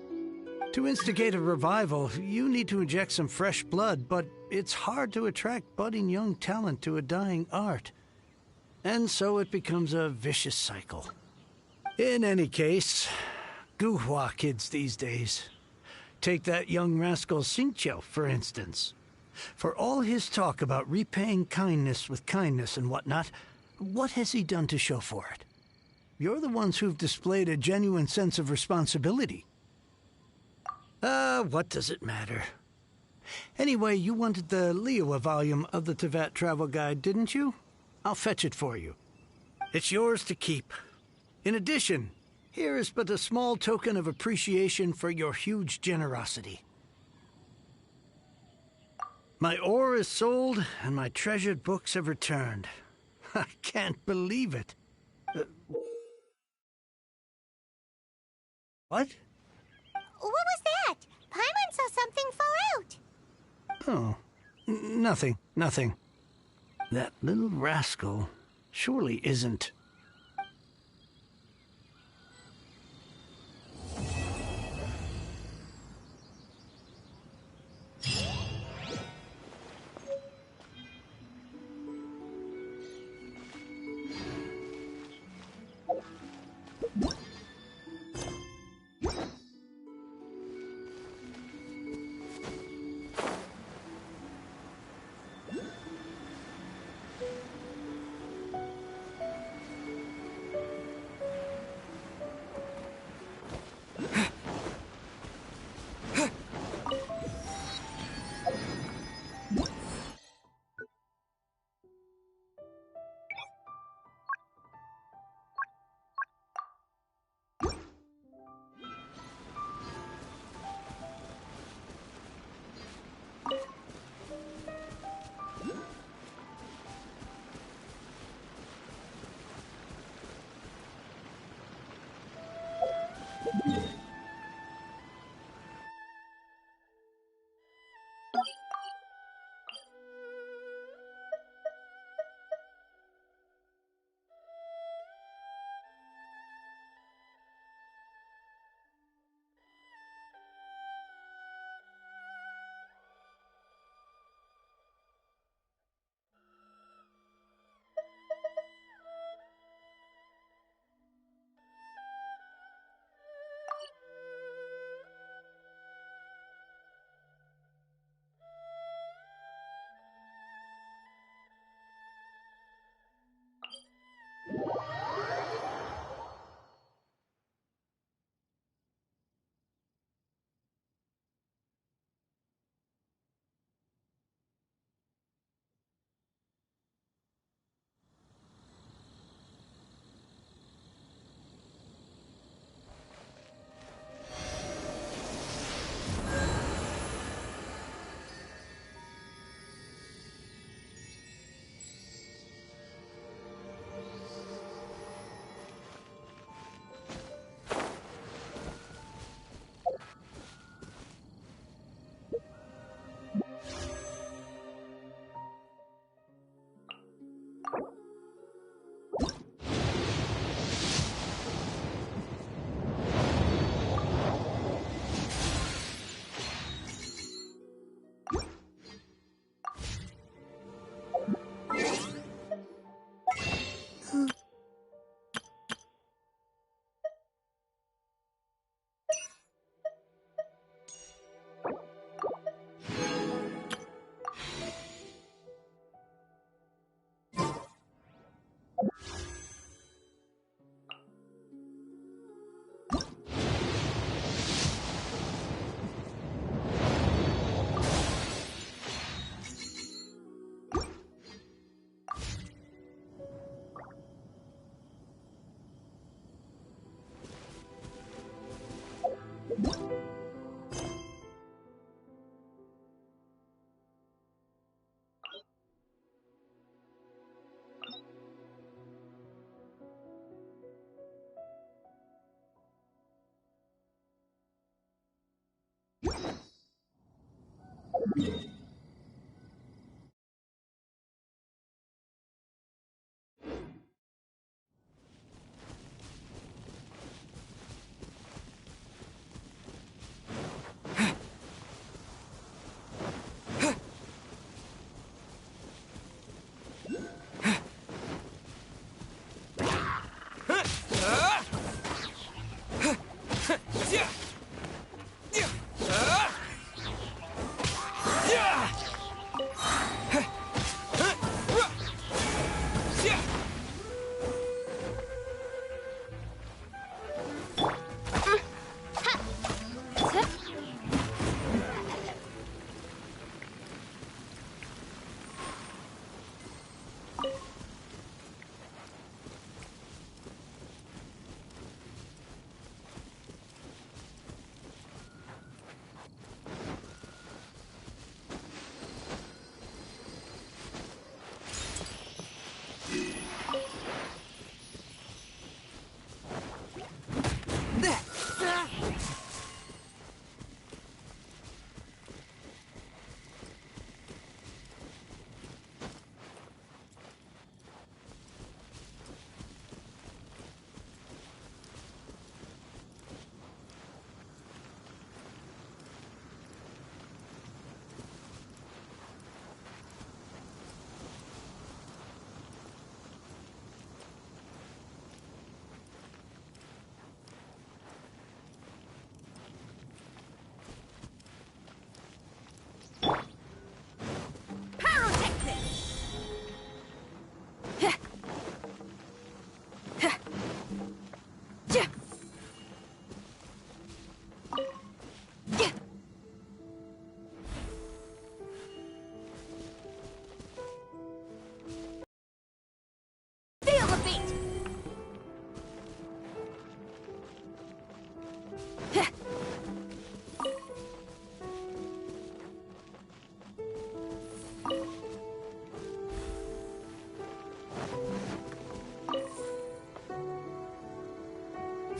To instigate a revival, you need to inject some fresh blood, but it's hard to attract budding young talent to a dying art. And so it becomes a vicious cycle. In any case, Guhua kids these days. Take that young rascal Xingqiu, for instance. For all his talk about repaying kindness with kindness and whatnot, what has he done to show for it? You're the ones who've displayed a genuine sense of responsibility. What does it matter? Anyway, you wanted the Liyue volume of the Teyvat travel guide, didn't you? I'll fetch it for you. It's yours to keep. In addition, here is but a small token of appreciation for your huge generosity. My ore is sold, and my treasured books have returned. I can't believe it. What? What was that? Paimon saw something fall out. Oh, nothing. That little rascal surely isn't.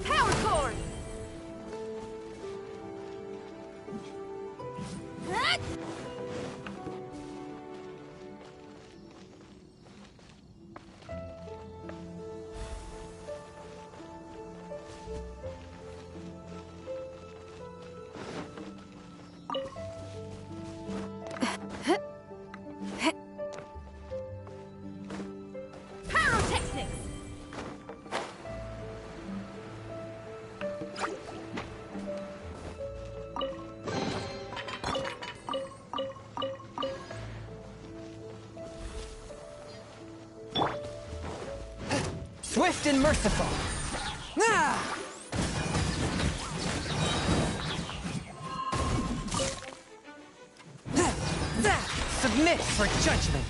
Power cord! Swift and merciful. Ah! Submit for judgment.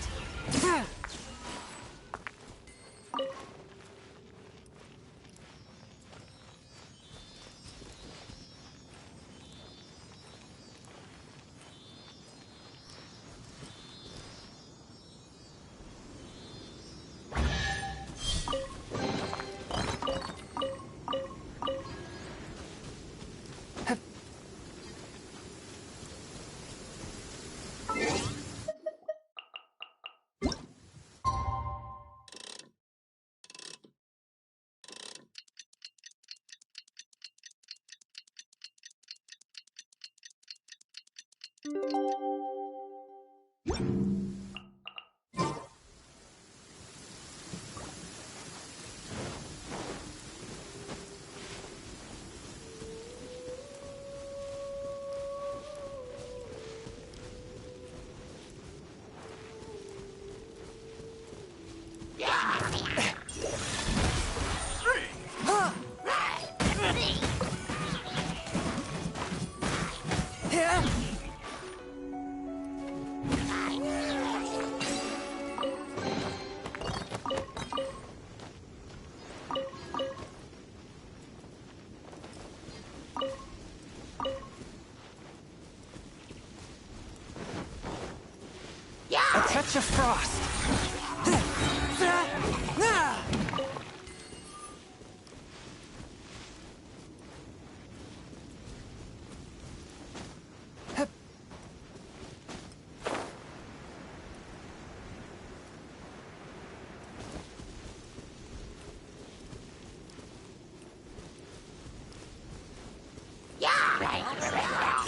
A touch of frost.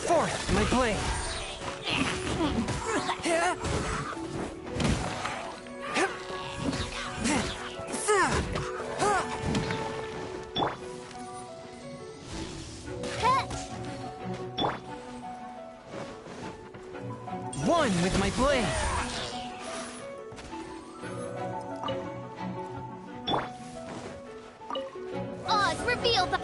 Forth, my blade. One with my blade. Oz, reveal the...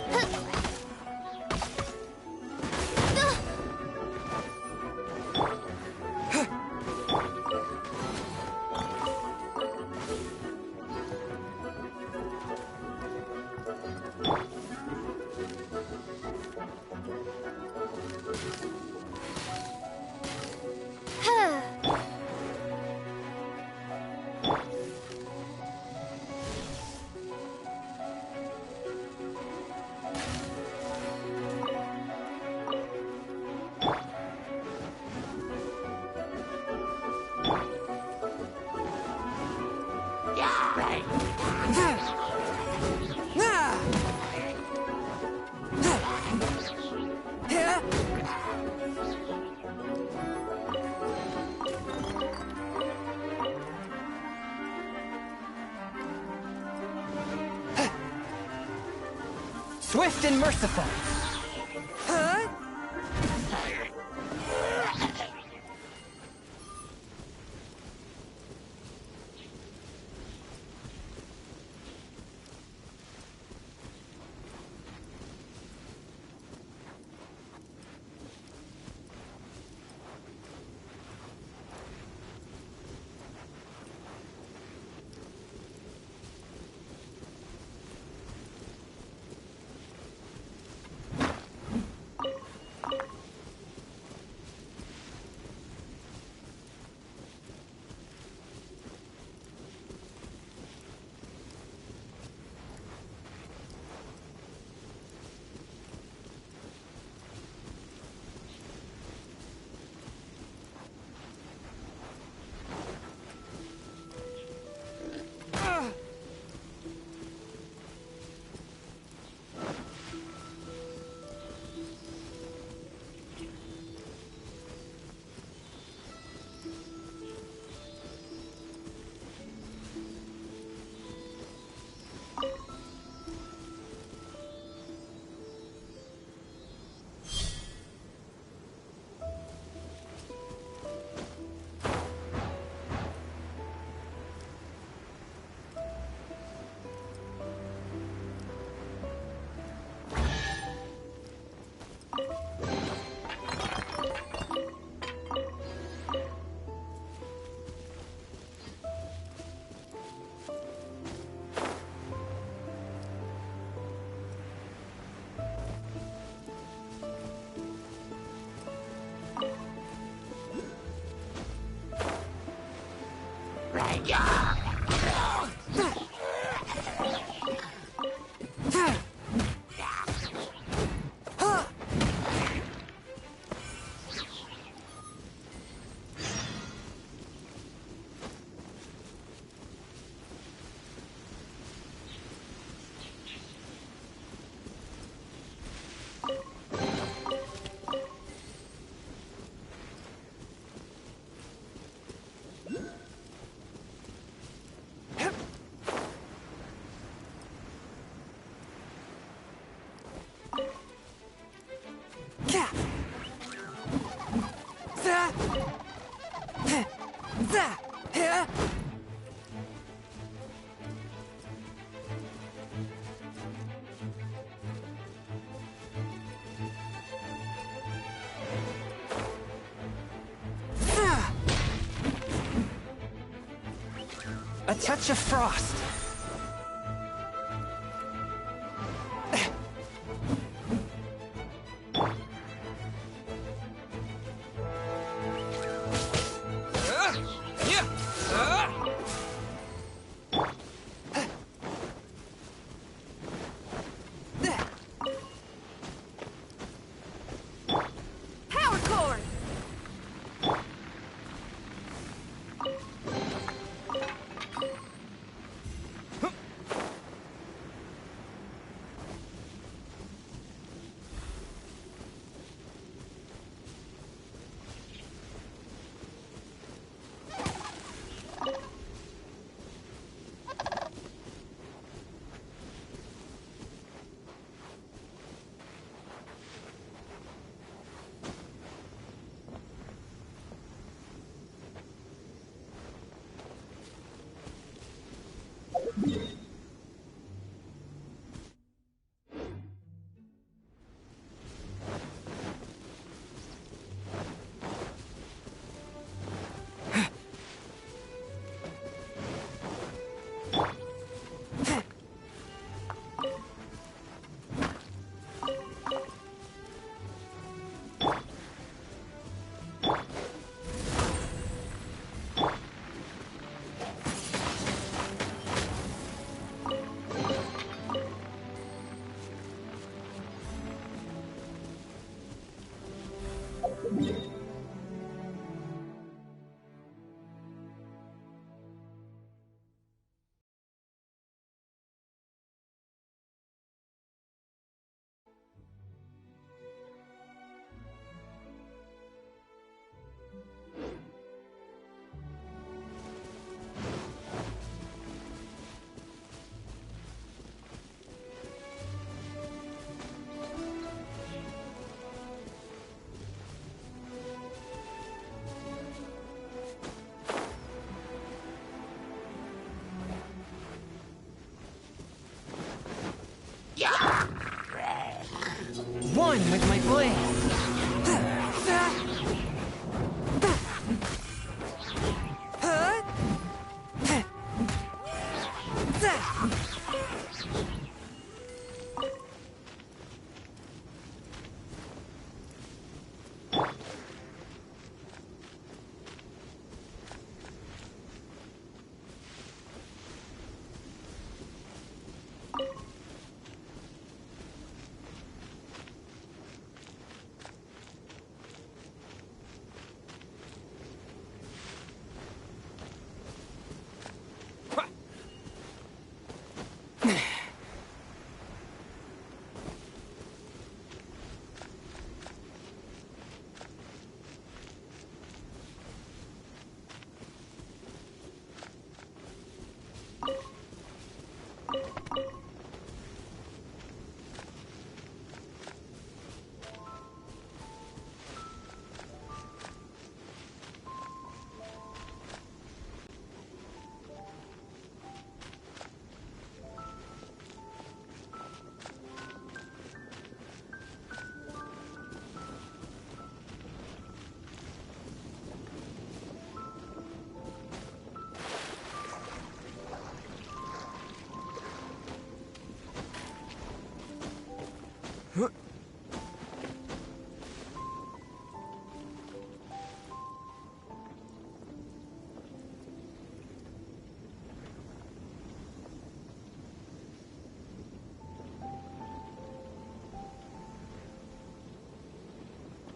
Swift and merciful. Huh? A touch of frost. Power cord! One with my blade.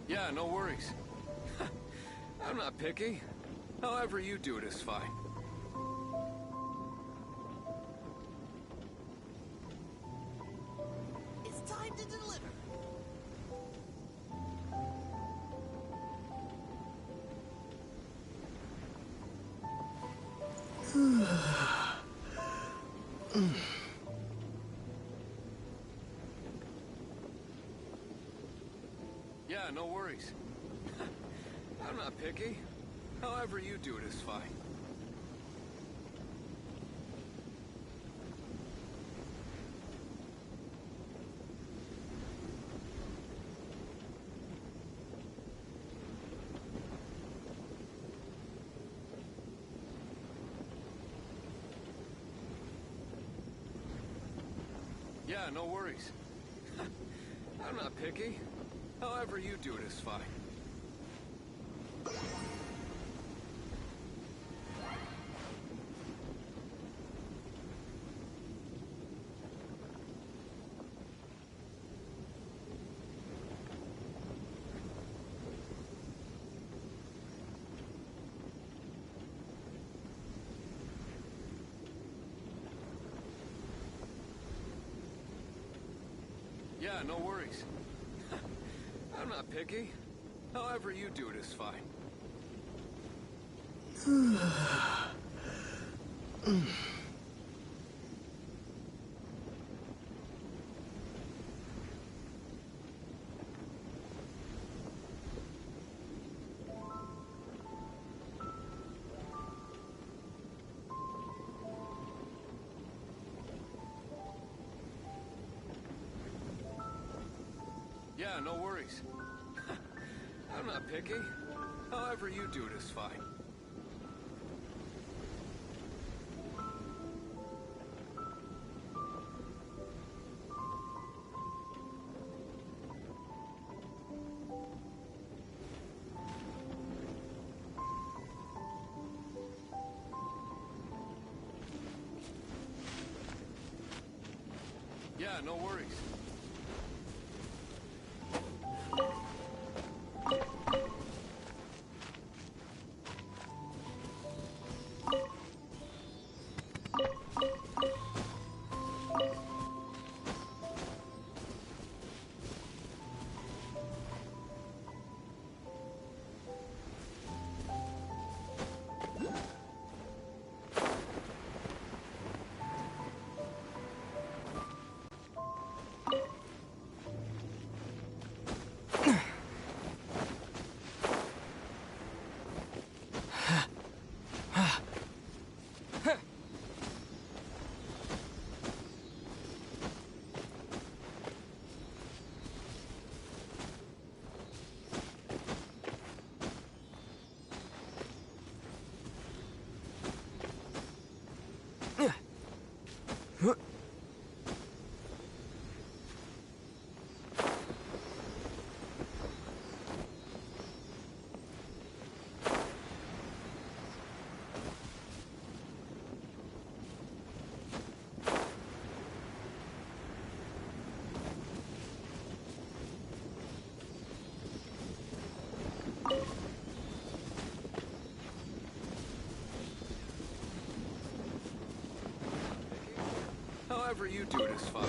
Yeah, no worries. I'm not picky. However you do it is fine. It's time to deliver. Yeah, no worries. I'm not picky. However you do it is fine. Yeah, no worries. I'm not picky. However you do it is fine. Yeah, no worries. I'm not picky. However you do it is fine. Yeah, no worries. I'm not picky. However you do it is fine. Yeah, no worries. However you do it is fine.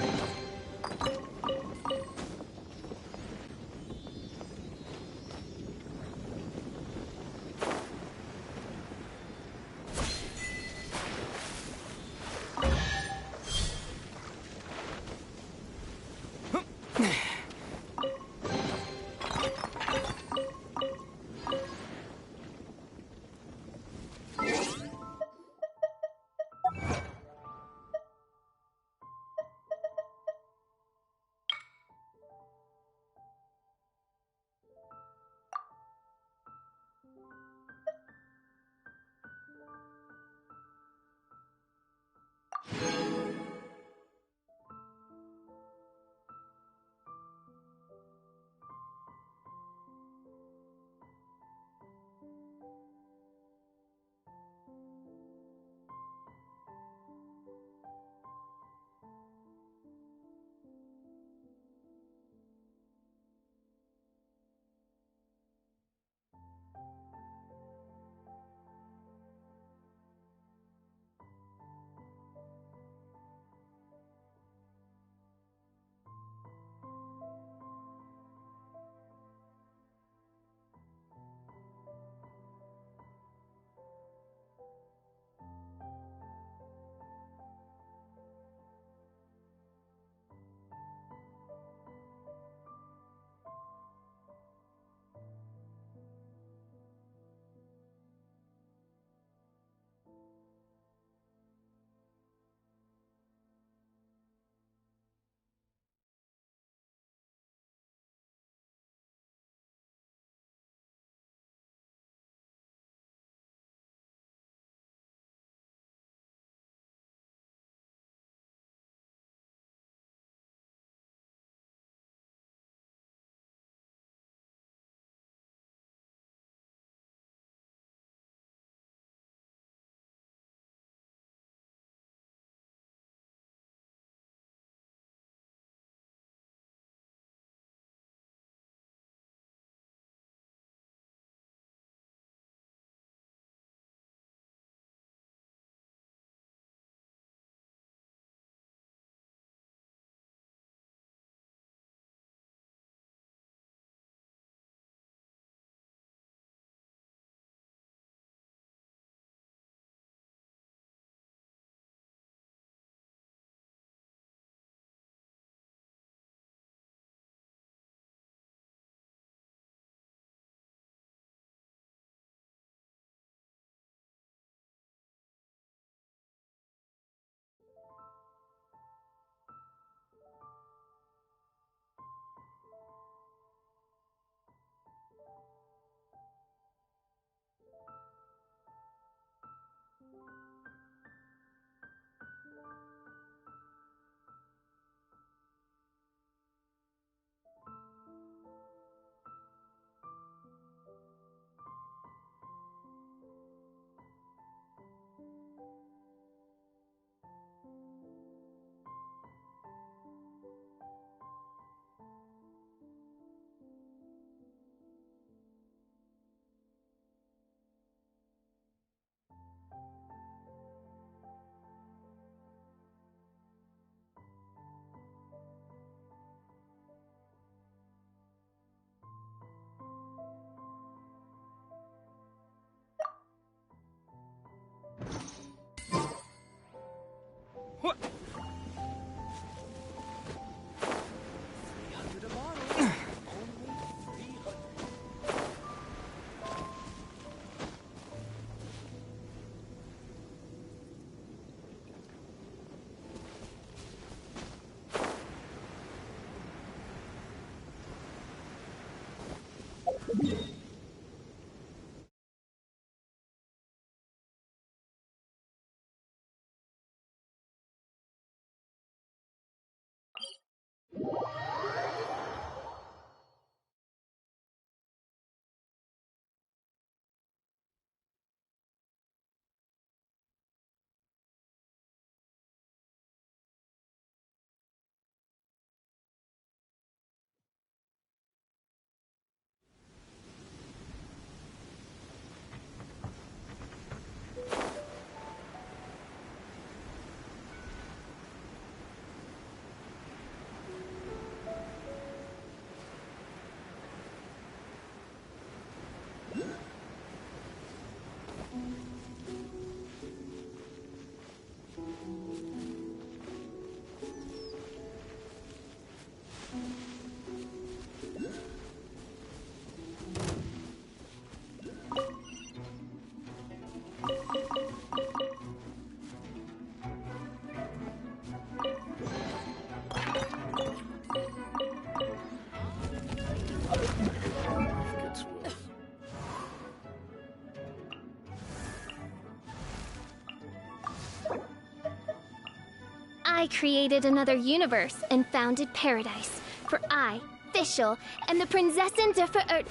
I created another universe and founded paradise. For I, Fischl, am the Prinzessin der Ver...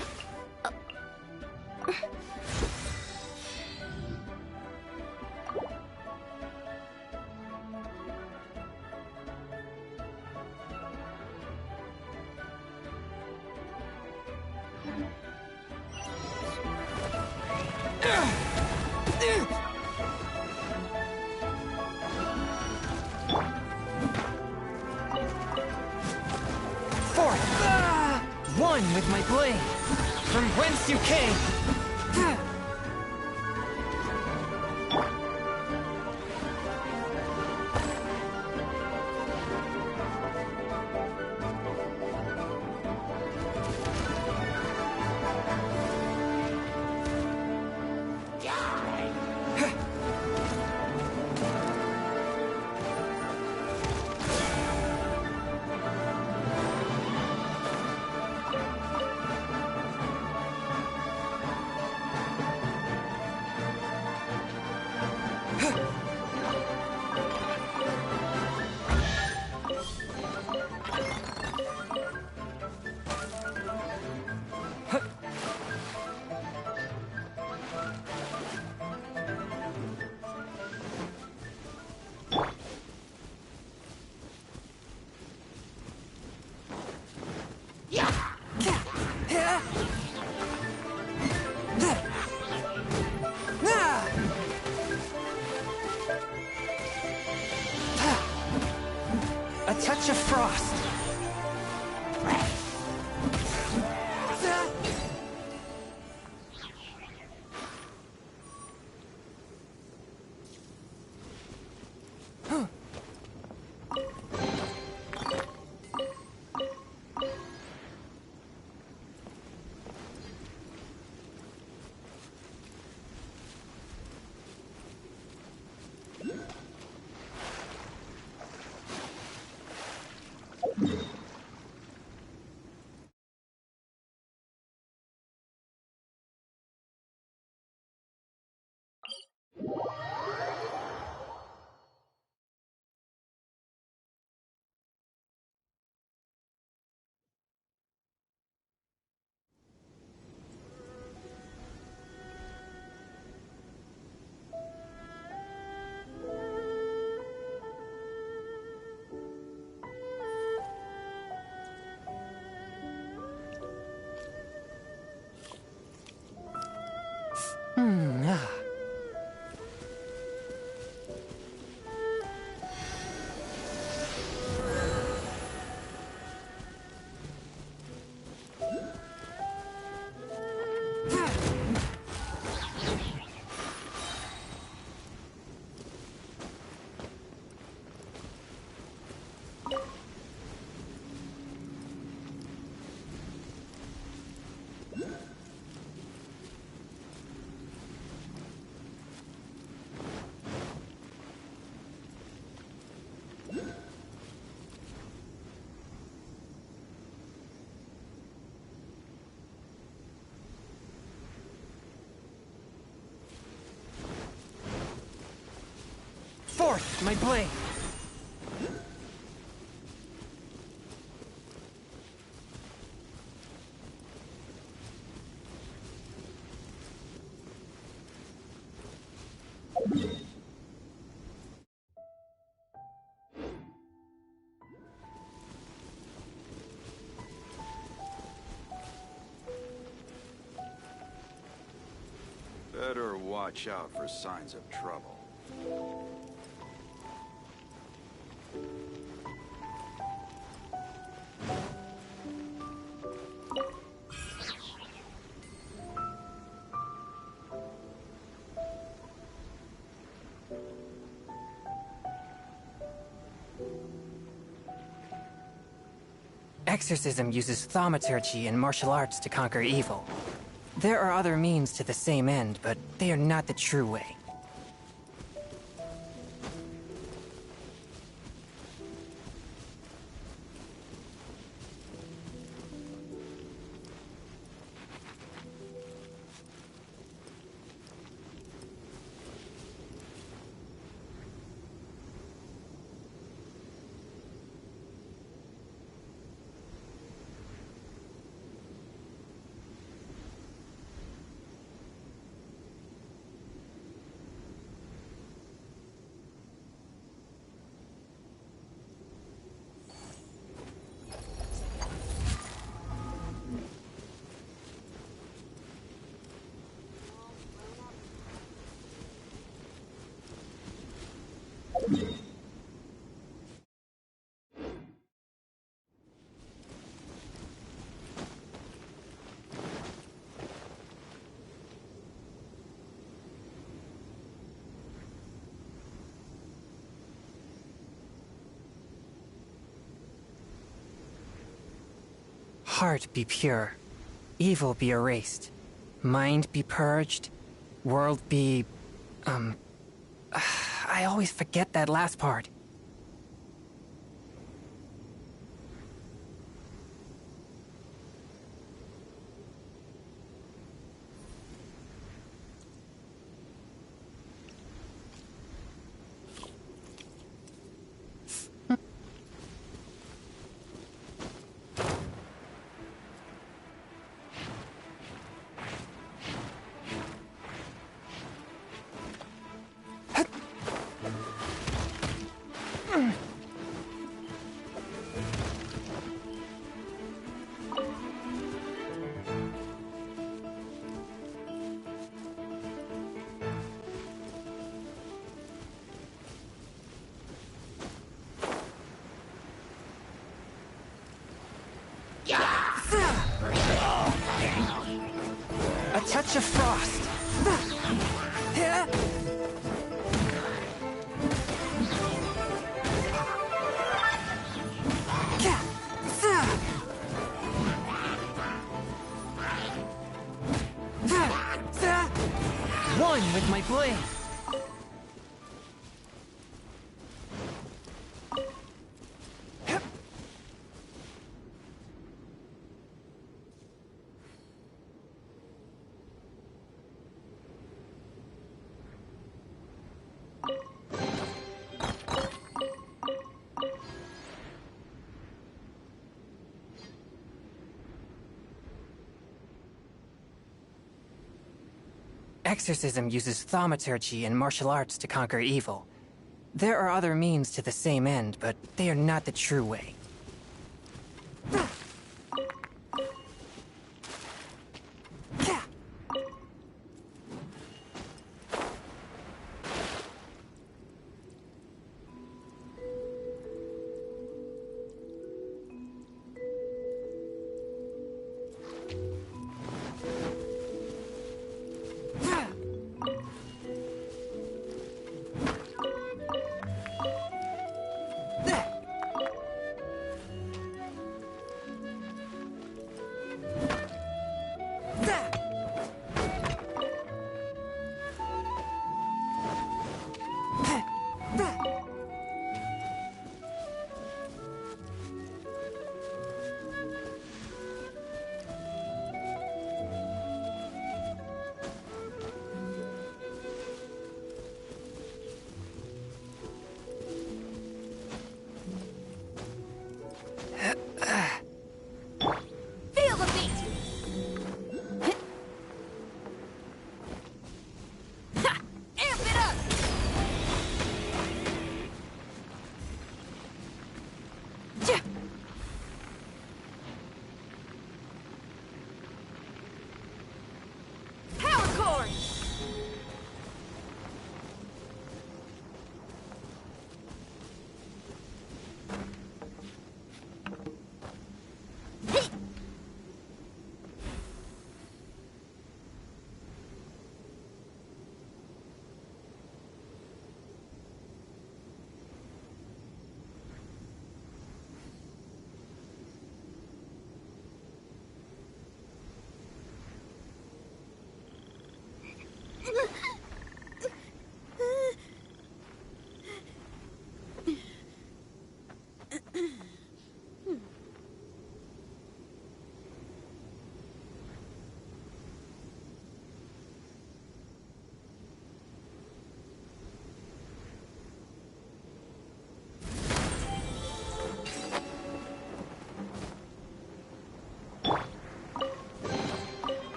One with my blade, from whence you came. A touch of frost. forth, my blade! Better watch out for signs of trouble. Exorcism uses thaumaturgy and martial arts to conquer evil. There are other means to the same end, but they are not the true way. Heart be pure, evil be erased, mind be purged, world be... I always forget that last part. A touch of frost. One with my blade. Exorcism uses thaumaturgy and martial arts to conquer evil. There are other means to the same end, but they are not the true way.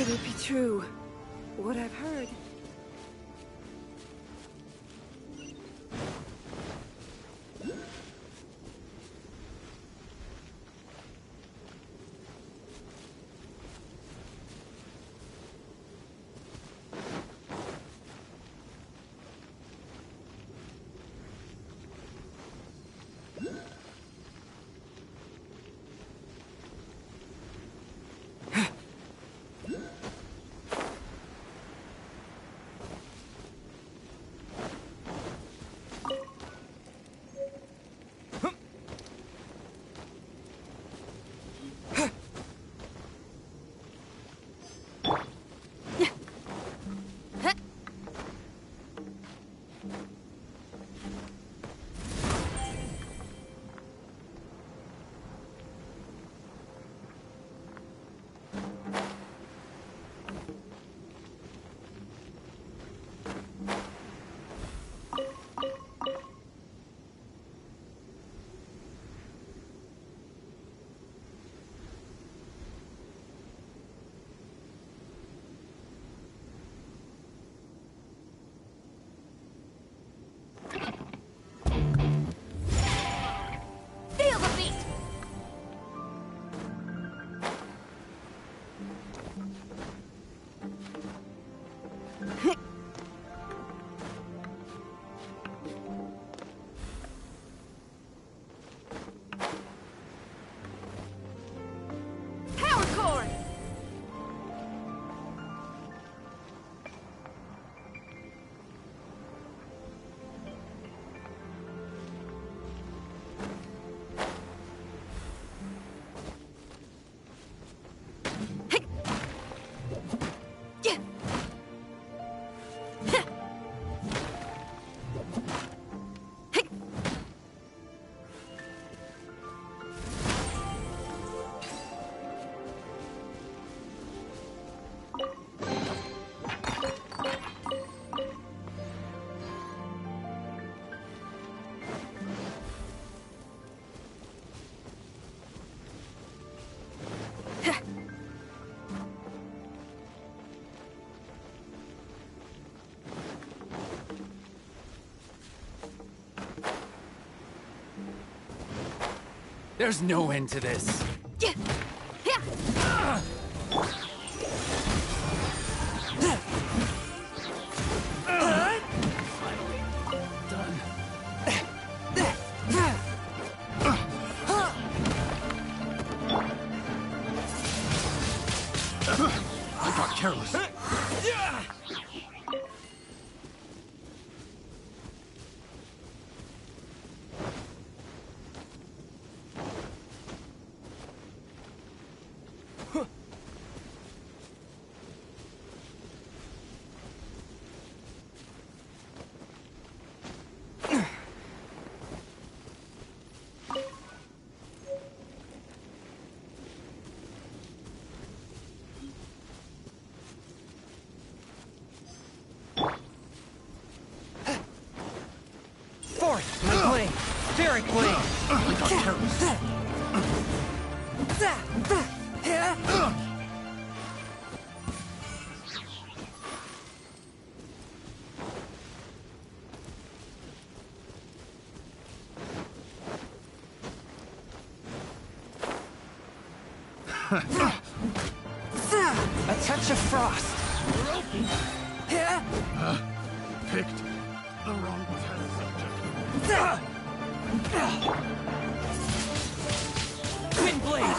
Could it be true? What I've heard? There's no end to this. I got careless. Fourth, my blade. Spirit blade. I got careless. A touch of frost. Picked the wrong test subject. Twin blade.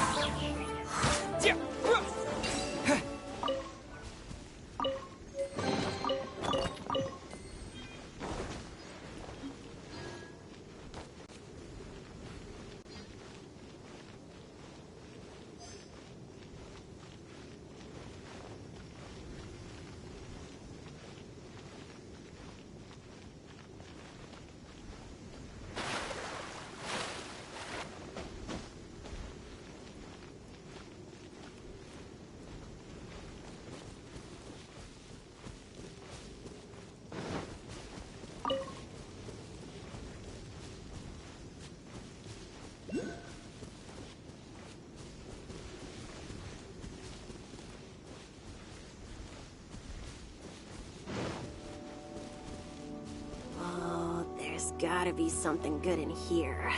gotta be something good in here.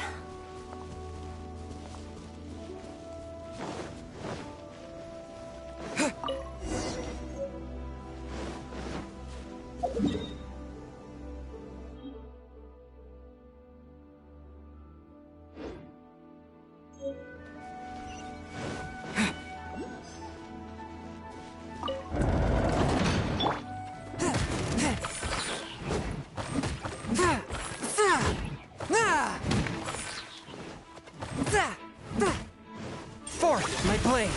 Fourth, my blade.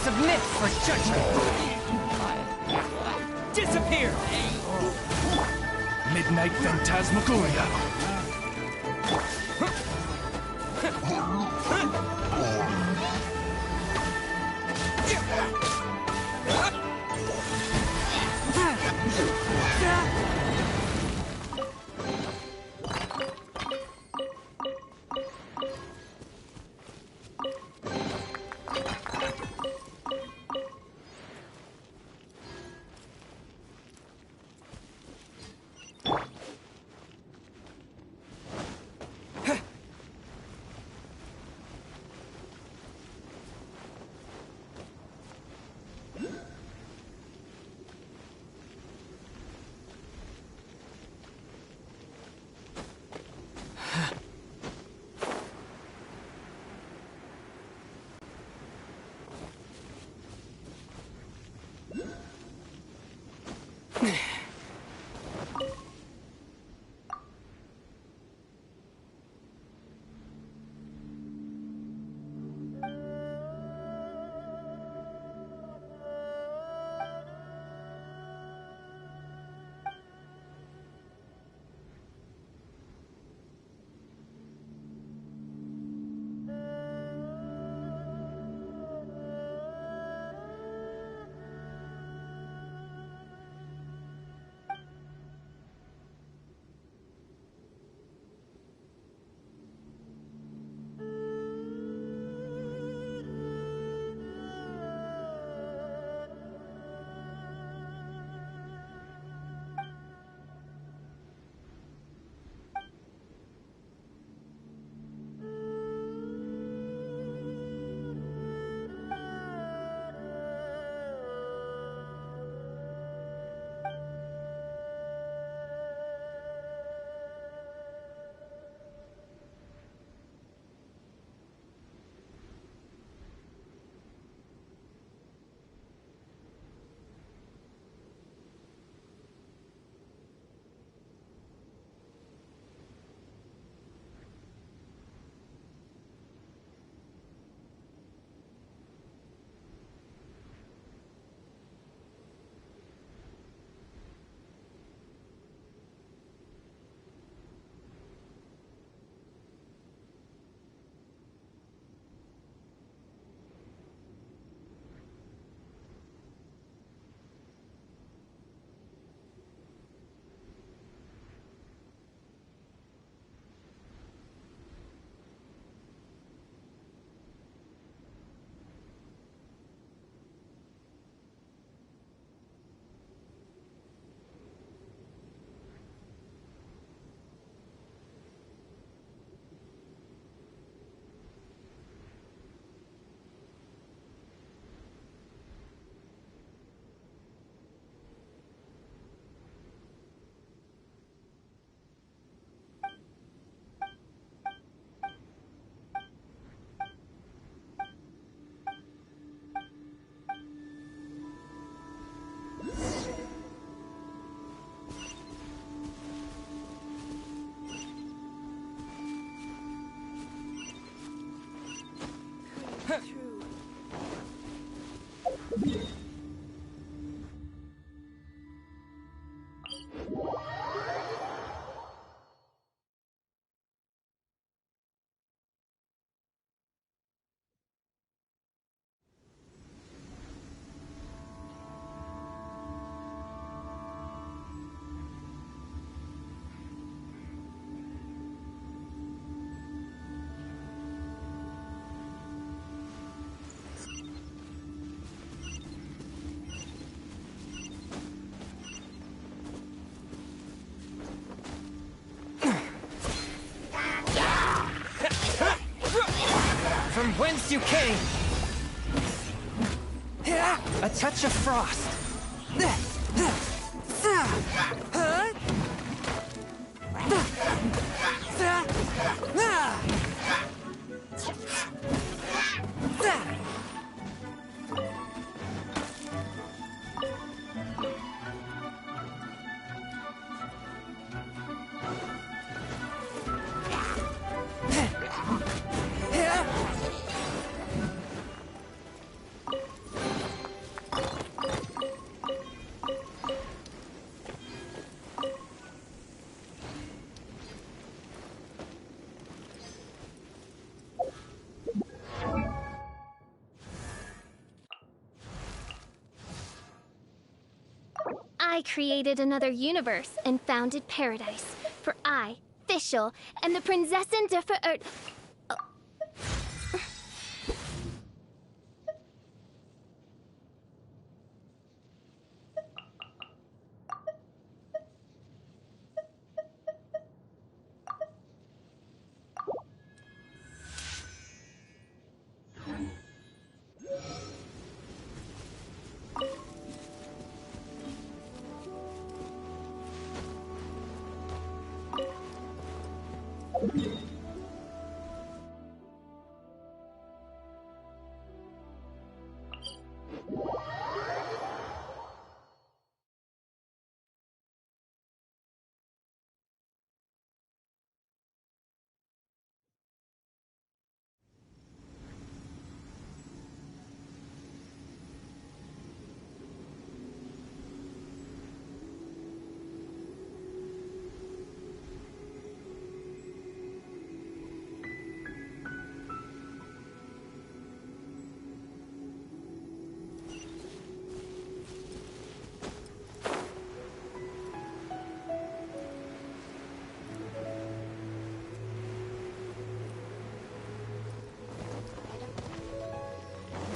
Submit for judgment! Disappear! Midnight Phantasmagoria! from whence you came. A touch of frost. I created another universe and founded paradise. For I, Fischl, am the Prinzessin der Verirrt...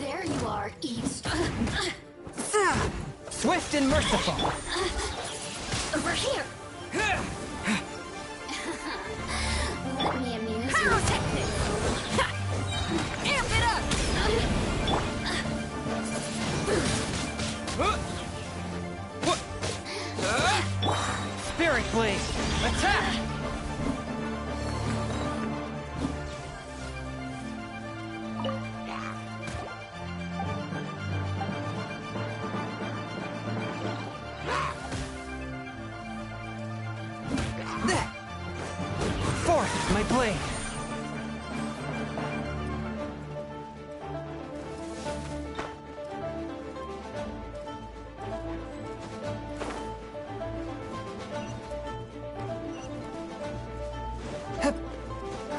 There you are, East. Swift and merciful. Over here. Let me amuse you. Pyrotechnic. Amp it up. Spirit Blade. Attack. Forth, my blade.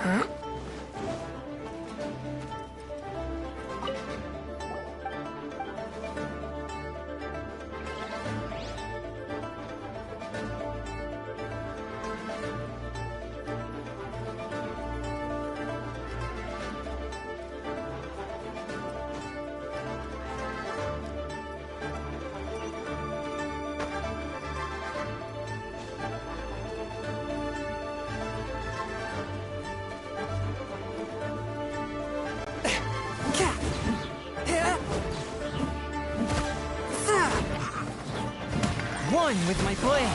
Huh? One with my blade.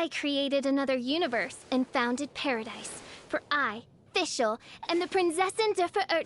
I created another universe and founded paradise. For I, Fischl, and the Prinzessin der Ver...